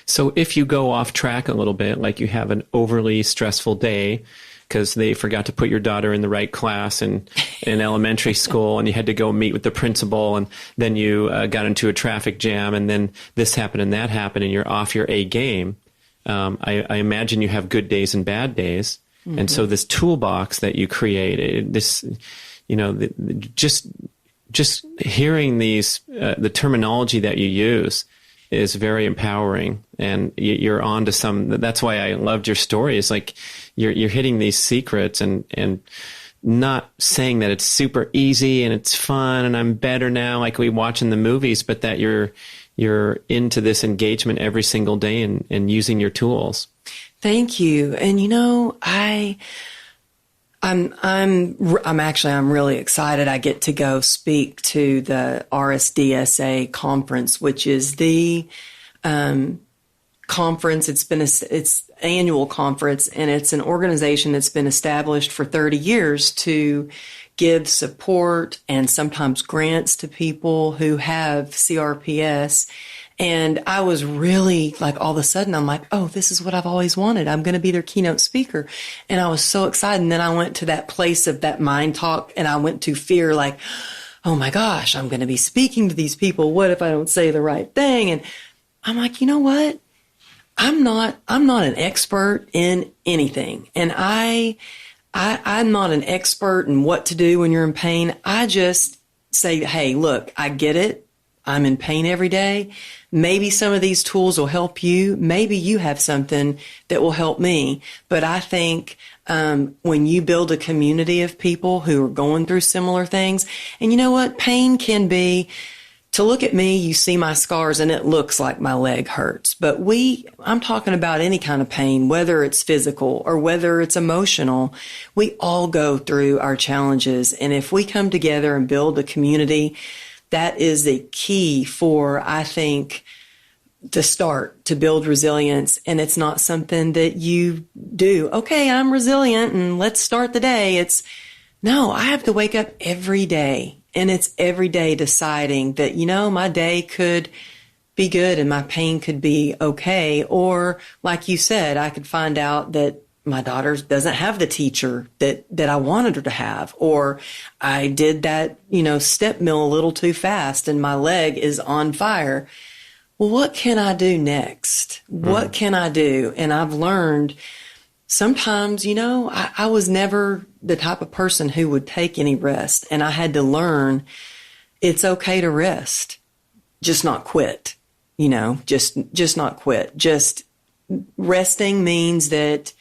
So if you go off track a little bit, like you have an overly stressful day because they forgot to put your daughter in the right class in elementary school and you had to go meet with the principal and then you got into a traffic jam and then this happened and that happened and you're off your A game, I imagine you have good days and bad days. Mm-hmm. And so this toolbox that you created, this, just hearing these, the terminology that you use is very empowering, and you're on to some. That's why I loved your story. It's like you're hitting these secrets and not saying that it's super easy and it's fun and I'm better now, like we watch in the movies, but that you're into this engagement every single day and using your tools. Thank you. And I'm really excited. I get to go speak to the Rsdsa Conference, which is the conference. It's annual conference, and it's an organization that's been established for 30 years to give support and sometimes grants to people who have CRPS. And I was really like, all of a sudden, I'm like, oh, this is what I've always wanted. I'm going to be their keynote speaker. And I was so excited. And then I went to that place of that mind talk, and I went to fear, like, oh my gosh, I'm going to be speaking to these people. What if I don't say the right thing? And I'm like, you know what? I'm not an expert in anything. And I'm not an expert in what to do when you're in pain. I just say, hey, look, I get it. I'm in pain every day. Maybe some of these tools will help you. Maybe you have something that will help me. But I think when you build a community of people who are going through similar things, and you know what? Pain can be, to look at me, you see my scars and it looks like my leg hurts. But I'm talking about any kind of pain, whether it's physical or whether it's emotional. We all go through our challenges. And if we come together and build a community, that is the key for, I think, to build resilience. And it's not something that you do, okay, I'm resilient and let's start the day. No, I have to wake up every day. And it's every day deciding that, my day could be good and my pain could be okay. Or like you said, I could find out that my daughter doesn't have the teacher that I wanted her to have, or I did that, step mill a little too fast and my leg is on fire. Well, what can I do next? What can I do? And I've learned sometimes, I was never the type of person who would take any rest, and I had to learn it's okay to rest, just not quit, just not quit. Just resting means that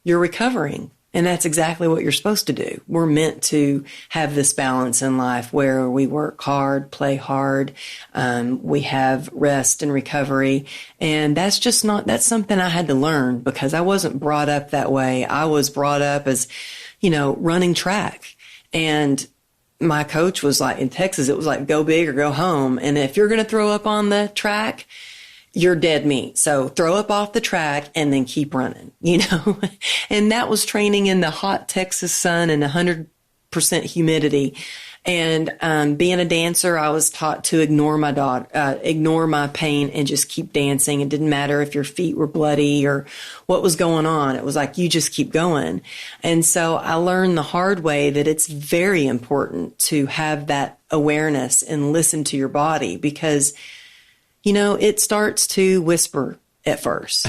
you're recovering. And that's exactly what you're supposed to do. We're meant to have this balance in life where we work hard, play hard. We have rest and recovery. And that's something I had to learn because I wasn't brought up that way. I was brought up as, running track. And my coach was like, in Texas, it was like, go big or go home. And if you're going to throw up on the track, you're dead meat. So throw up off the track and then keep running, And that was training in the hot Texas sun and 100% humidity. And being a dancer, I was taught to ignore my pain and just keep dancing. It didn't matter if your feet were bloody or what was going on. It was like, you just keep going. And so I learned the hard way that it's very important to have that awareness and listen to your body because it starts to whisper at first.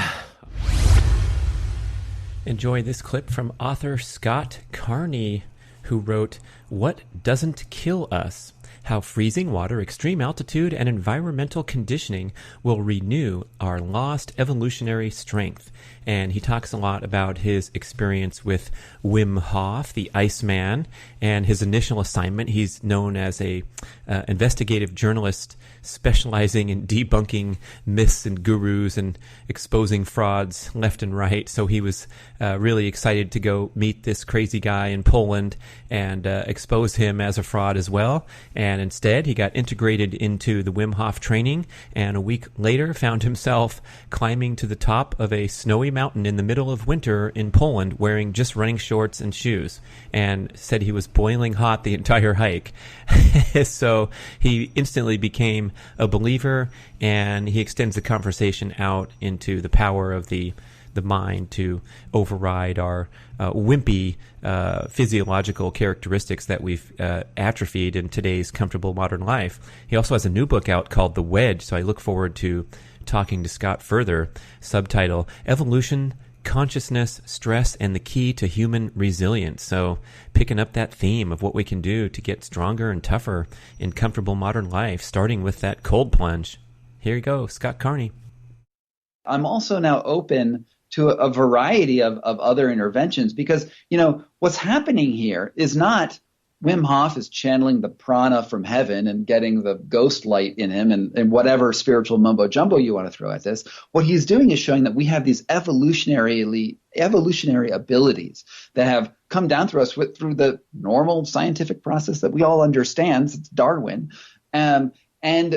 Enjoy this clip from author Scott Carney, who wrote, "What Doesn't Kill Us? How Freezing Water, Extreme Altitude, and Environmental Conditioning Will Renew Our Lost Evolutionary Strength." And he talks a lot about his experience with Wim Hof, the Iceman, and his initial assignment. He's known as a investigative journalist specializing in debunking myths and gurus and exposing frauds left and right. So he was really excited to go meet this crazy guy in Poland and expose him as a fraud as well. And instead, he got integrated into the Wim Hof training, and a week later found himself climbing to the top of a snowy mountain in the middle of winter in Poland wearing just running shorts and shoes, and said he was boiling hot the entire hike. So he instantly became a believer, and he extends the conversation out into the power of the mind to override our wimpy physiological characteristics that we've atrophied in today's comfortable modern life. He also has a new book out called The Wedge, so I look forward to talking to Scott further. Subtitle, Evolution, Consciousness, Stress, and the Key to Human Resilience. So picking up that theme of what we can do to get stronger and tougher in comfortable modern life, starting with that cold plunge. Here you go, Scott Carney. I'm also now open to a variety of other interventions because, what's happening here is not Wim Hof is channeling the prana from heaven and getting the ghost light in him and whatever spiritual mumbo jumbo you want to throw at this. What he's doing is showing that we have these evolutionary abilities that have come down through us through the normal scientific process that we all understand. It's Darwin. And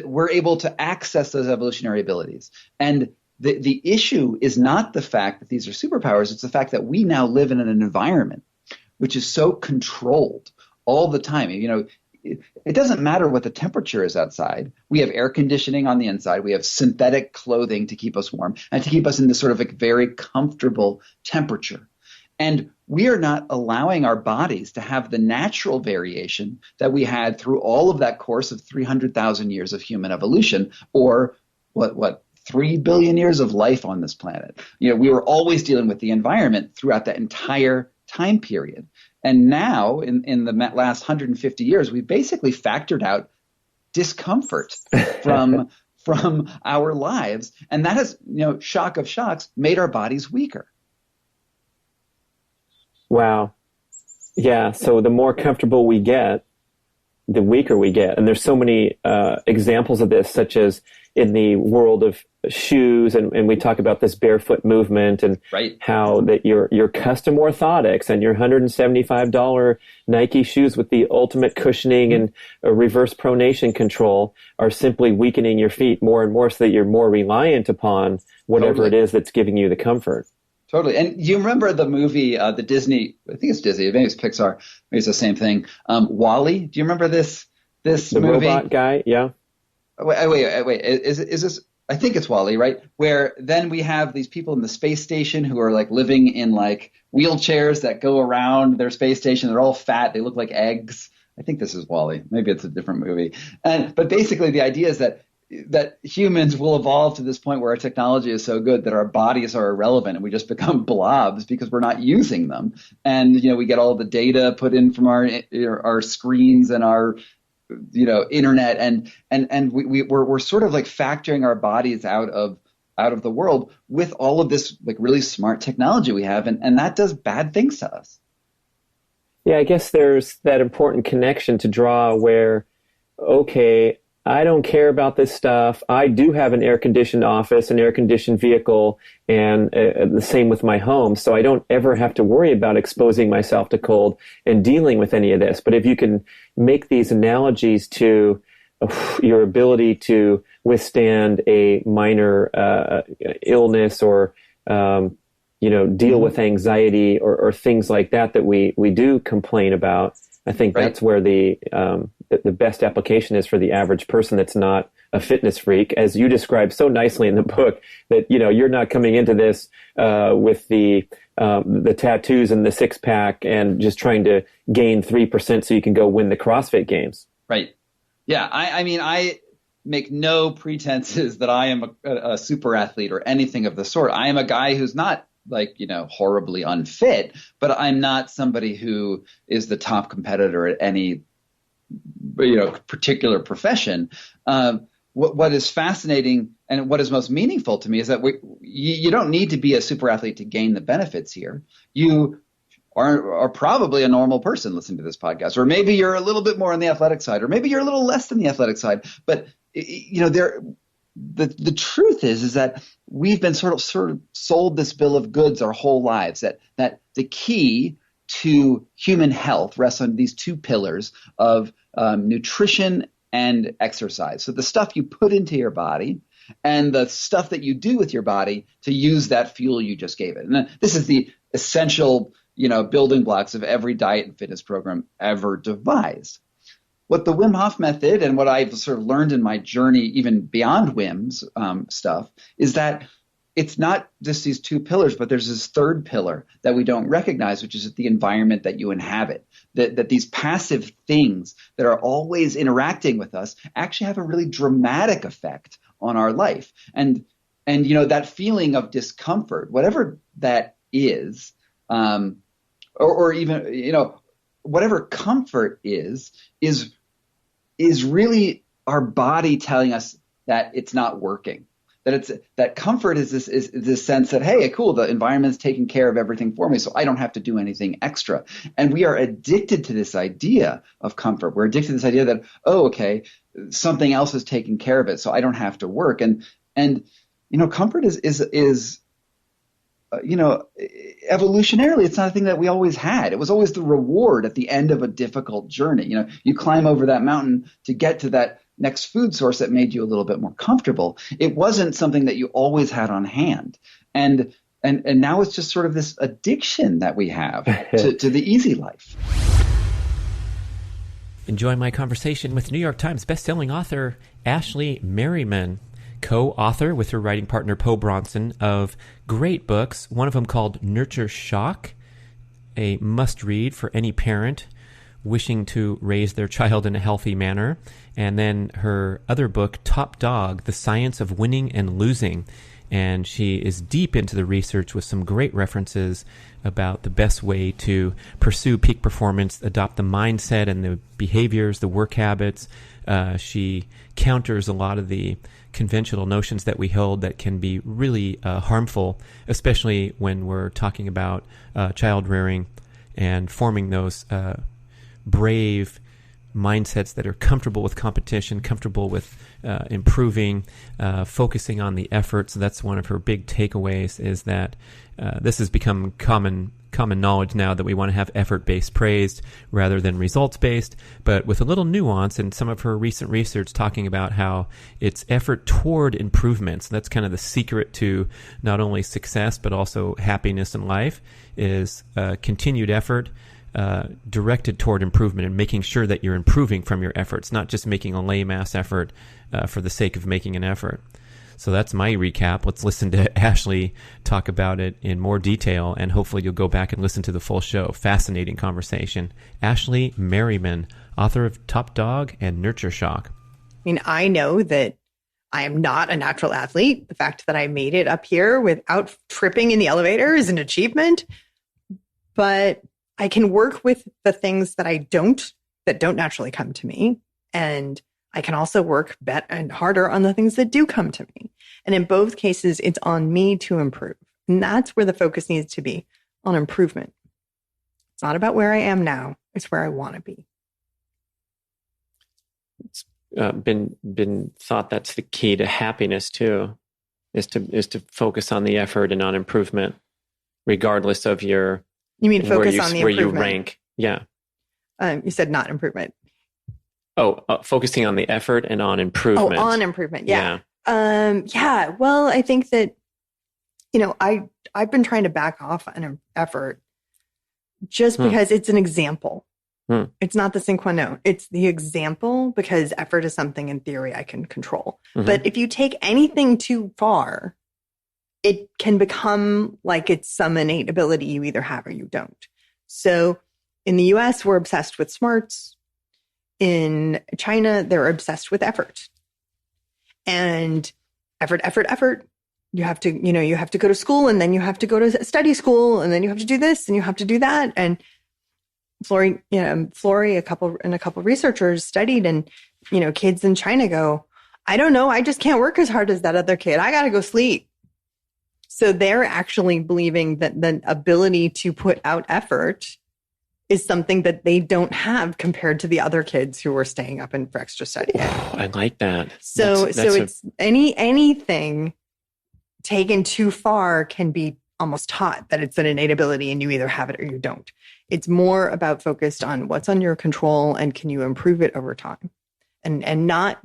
we're able to access those evolutionary abilities. And the issue is not the fact that these are superpowers. It's the fact that we now live in an environment which is so controlled all the time. It doesn't matter what the temperature is outside. We have air conditioning on the inside. We have synthetic clothing to keep us warm and to keep us in this sort of like very comfortable temperature. And we are not allowing our bodies to have the natural variation that we had through all of that course of 300,000 years of human evolution, or what 3 billion years of life on this planet. We were always dealing with the environment throughout that entire time period. And now in the last 150 years, we've basically factored out discomfort from our lives. And that has, shock of shocks, made our bodies weaker. Wow. Yeah. So the more comfortable we get, the weaker we get. And there's so many examples of this, such as in the world of shoes. And we talk about this barefoot movement and how that your custom orthotics and your $175 Nike shoes with the ultimate cushioning and a reverse pronation control are simply weakening your feet more and more so that you're more reliant upon whatever it is that's giving you the comfort. Totally. And you remember the movie, the Disney, I think it's Disney, maybe it's Pixar, maybe it's the same thing. WALL-E, do you remember this the movie? The robot guy, yeah. Wait. Is this, I think it's WALL-E, right? Where then we have these people in the space station who are like living in like wheelchairs that go around their space station. They're all fat. They look like eggs. I think this is WALL-E. Maybe it's a different movie. But basically the idea is that humans will evolve to this point where our technology is so good that our bodies are irrelevant and we just become blobs because we're not using them. And, we get all the data put in from our screens and our, internet. And we're sort of like factoring our bodies out of the world with all of this like really smart technology we have. And that does bad things to us. Yeah, I guess there's that important connection to draw where, okay, I don't care about this stuff. I do have an air-conditioned office, an air-conditioned vehicle, and the same with my home. So I don't ever have to worry about exposing myself to cold and dealing with any of this. But if you can make these analogies to your ability to withstand a minor illness or, deal with anxiety or things like that we do complain about, I think that's where the best application is for the average person that's not a fitness freak, as you described so nicely in the book, that you're not coming into this with the tattoos and the six pack and just trying to gain 3% so you can go win the CrossFit Games. Right. Yeah. I mean, I make no pretenses that I am a super athlete or anything of the sort. I am a guy who's not horribly unfit, but I'm not somebody who is the top competitor at any, particular profession. What is fascinating and what is most meaningful to me is that you don't need to be a super athlete to gain the benefits here. You are probably a normal person listening to this podcast, or maybe you're a little bit more on the athletic side, or maybe you're a little less than the athletic side. But the truth is that we've been sort of sold this bill of goods our whole lives, that the key to human health rests on these two pillars of nutrition and exercise. So the stuff you put into your body and the stuff that you do with your body to use that fuel you just gave it. And this is the essential, building blocks of every diet and fitness program ever devised. What the Wim Hof method and what I've sort of learned in my journey, even beyond Wim's stuff, is that it's not just these two pillars, but there's this third pillar that we don't recognize, which is the environment that you inhabit. That these passive things that are always interacting with us actually have a really dramatic effect on our life. And that feeling of discomfort, whatever that is, or even, whatever comfort is really our body telling us that it's not working. That comfort is this sense that, hey, cool, the environment's taking care of everything for me, so I don't have to do anything extra. And we are addicted to this idea of comfort. We're addicted to this idea that, oh, okay, something else is taking care of it, so I don't have to work. And comfort is evolutionarily, it's not a thing that we always had. It was always the reward at the end of a difficult journey. You climb over that mountain to get to that next food source that made you a little bit more comfortable. It wasn't something that you always had on hand. And now it's just sort of this addiction that we have to the easy life. Enjoy my conversation with New York Times bestselling author Ashley Merriman, co-author with her writing partner Poe Bronson of great books, one of them called Nurture Shock, a must-read for any parent wishing to raise their child in a healthy manner, and then her other book, Top Dog, The Science of Winning and Losing. And she is deep into the research with some great references about the best way to pursue peak performance, adopt the mindset and the behaviors, the work habits. She counters a lot of the conventional notions that we hold that can be really harmful, especially when we're talking about child rearing and forming those brave mindsets that are comfortable with competition, comfortable with improving, focusing on the effort. So that's one of her big takeaways, is that this has become common knowledge now that we want to have effort-based praise rather than results-based, but with a little nuance in some of her recent research talking about how it's effort toward improvement. So that's kind of the secret to not only success but also happiness in life, is continued effort directed toward improvement and making sure that you're improving from your efforts, not just making a lame-ass effort for the sake of making an effort. So that's my recap. Let's listen to Ashley talk about it in more detail, and hopefully you'll go back and listen to the full show. Fascinating conversation. Ashley Merriman, author of Top Dog and Nurture Shock. I mean, I know that I am not a natural athlete. The fact that I made it up here without tripping in the elevator is an achievement, but I can work with the things that don't naturally come to me. And I can also work better and harder on the things that do come to me. And in both cases, it's on me to improve. And that's where the focus needs to be, on improvement. It's not about where I am now. It's where I want to be. It's been thought that's the key to happiness too, is to focus on the effort and on improvement, regardless of your. You mean focus on the where improvement? You rank? Yeah. You said not improvement. Oh, focusing on the effort and on improvement. Oh, on improvement. Yeah. Yeah. Well, I think that, I've been trying to back off an effort just because it's an example. It's not the sine qua non. It's the example, because effort is something in theory I can control. Mm-hmm. But if you take anything too far, it can become like it's some innate ability you either have or you don't. So in the US, we're obsessed with smarts. In China, they're obsessed with effort. And effort. You have to go to school, and then you have to go to study school, and then you have to do this and you have to do that. And Flory, a couple researchers studied, and, kids in China go, I don't know, I just can't work as hard as that other kid. I got to go sleep. So they're actually believing that the ability to put out effort is something that they don't have compared to the other kids who were staying up for extra study. Oh, I like that. So it's anything taken too far can be almost taught that it's an innate ability and you either have it or you don't. It's more about focused on what's under your control and can you improve it over time, and not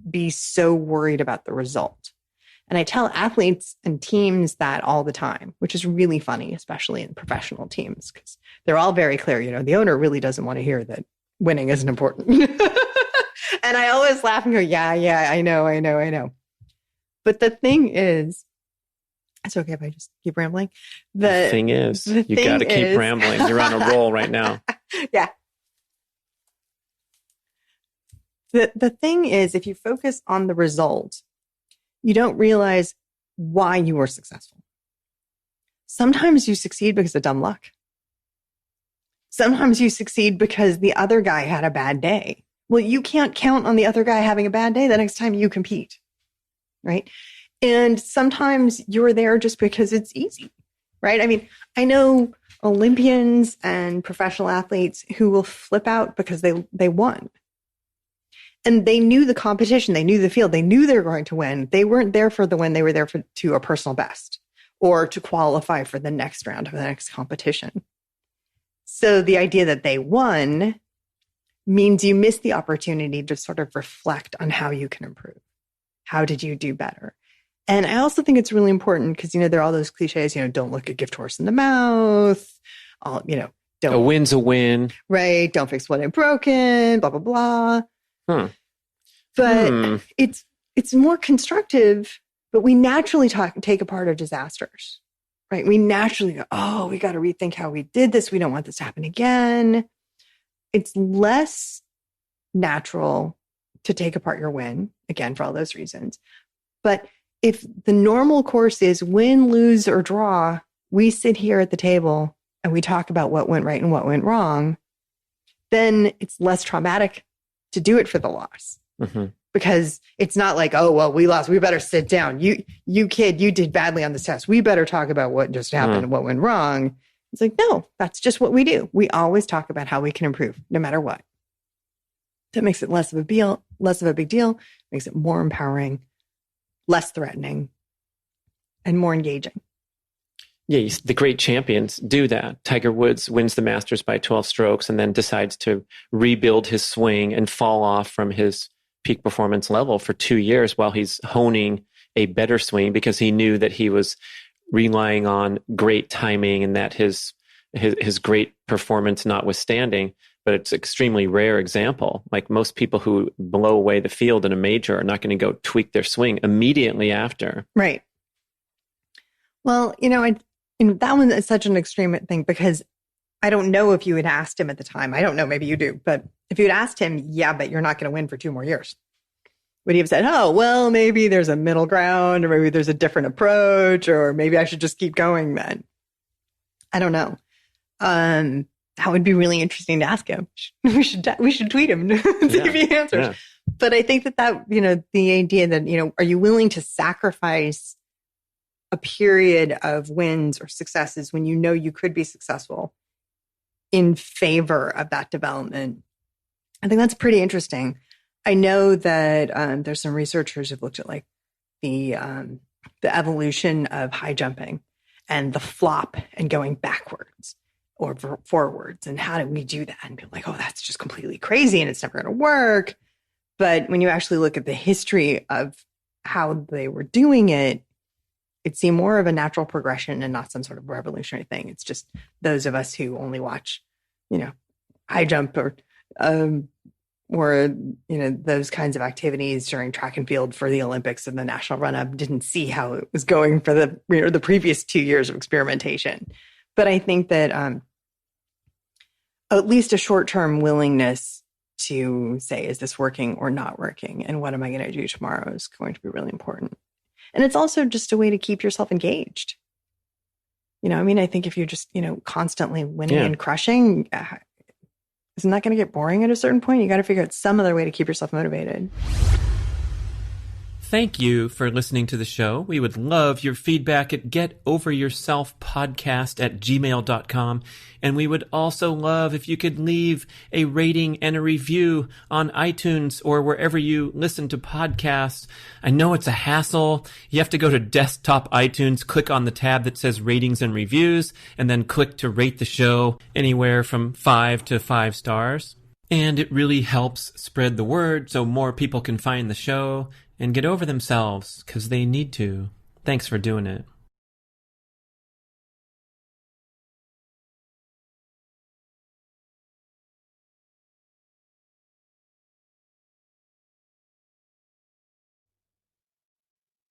be so worried about the result. And I tell athletes and teams that all the time, which is really funny, especially in professional teams, because they're all very clear. The owner really doesn't want to hear that winning isn't important. And I always laugh and go, yeah, I know. But the thing is, it's okay if I just keep rambling. The thing is, you got to keep rambling. You're on a roll right now. Yeah. The thing is, if you focus on the result, you don't realize why you were successful. Sometimes you succeed because of dumb luck. Sometimes you succeed because the other guy had a bad day. Well, you can't count on the other guy having a bad day the next time you compete, right? And sometimes you're there just because it's easy, right? I mean, I know Olympians and professional athletes who will flip out because they won. And they knew the competition. They knew the field. They knew they were going to win. They weren't there for the win. They were there to a personal best or to qualify for the next round of the next competition. So the idea that they won means you miss the opportunity to sort of reflect on how you can improve. How did you do better? And I also think it's really important because, there are all those cliches, don't look a gift horse in the mouth, don't. A win's a win. Right. Don't fix what ain't broken, blah, blah, blah. But it's more constructive, but we naturally take apart our disasters, right? We naturally go, oh, we got to rethink how we did this. We don't want this to happen again. It's less natural to take apart your win, again, for all those reasons. But if the normal course is win, lose, or draw, we sit here at the table and we talk about what went right and what went wrong, then it's less traumatic to do it for the loss. Because it's not like, oh, well, we lost. We better sit down. You kid, you did badly on this test. We better talk about what just happened and what went wrong. It's like, no, that's just what we do. We always talk about how we can improve no matter what. That makes it less of a big deal, makes it more empowering, less threatening, and more engaging. Yeah, the great champions do that. Tiger Woods wins the Masters by 12 strokes and then decides to rebuild his swing and fall off from his peak performance level for 2 years while he's honing a better swing because he knew that he was relying on great timing and that his great performance notwithstanding. But it's an extremely rare example. Like most people who blow away the field in a major are not going to go tweak their swing immediately after. Right. Well, that one is such an extreme thing because I don't know if you had asked him at the time. I don't know, maybe you do. But if you had asked him, yeah, but you're not going to win for 2 more years. Would he have said, oh, well, maybe there's a middle ground or maybe there's a different approach or maybe I should just keep going then? I don't know. That would be really interesting to ask him. We should tweet him and see if he answers. Yeah. But I think that the idea that, are you willing to sacrifice a period of wins or successes when you could be successful in favor of that development? I think that's pretty interesting. I know that there's some researchers who've looked at like the evolution of high jumping and the flop and going backwards or forwards. And how do we do that? And be like, oh, that's just completely crazy and it's never going to work. But when you actually look at the history of how they were doing it, it seemed more of a natural progression and not some sort of revolutionary thing. It's just those of us who only watch, high jump or those kinds of activities during track and field for the Olympics and the national run-up didn't see how it was going for the previous 2 years of experimentation. But I think that at least a short-term willingness to say, is this working or not working? And what am I going to do tomorrow is going to be really important. And it's also just a way to keep yourself engaged. I think if you're just, constantly winning and crushing, isn't that going to get boring at a certain point? You got to figure out some other way to keep yourself motivated. Thank you for listening to the show. We would love your feedback at getoveryourselfpodcast@gmail.com. And we would also love if you could leave a rating and a review on iTunes or wherever you listen to podcasts. I know it's a hassle. You have to go to desktop iTunes, click on the tab that says ratings and reviews, and then click to rate the show anywhere from 5 to 5 stars. And it really helps spread the word so more people can find the show and get over themselves, because they need to. Thanks for doing it.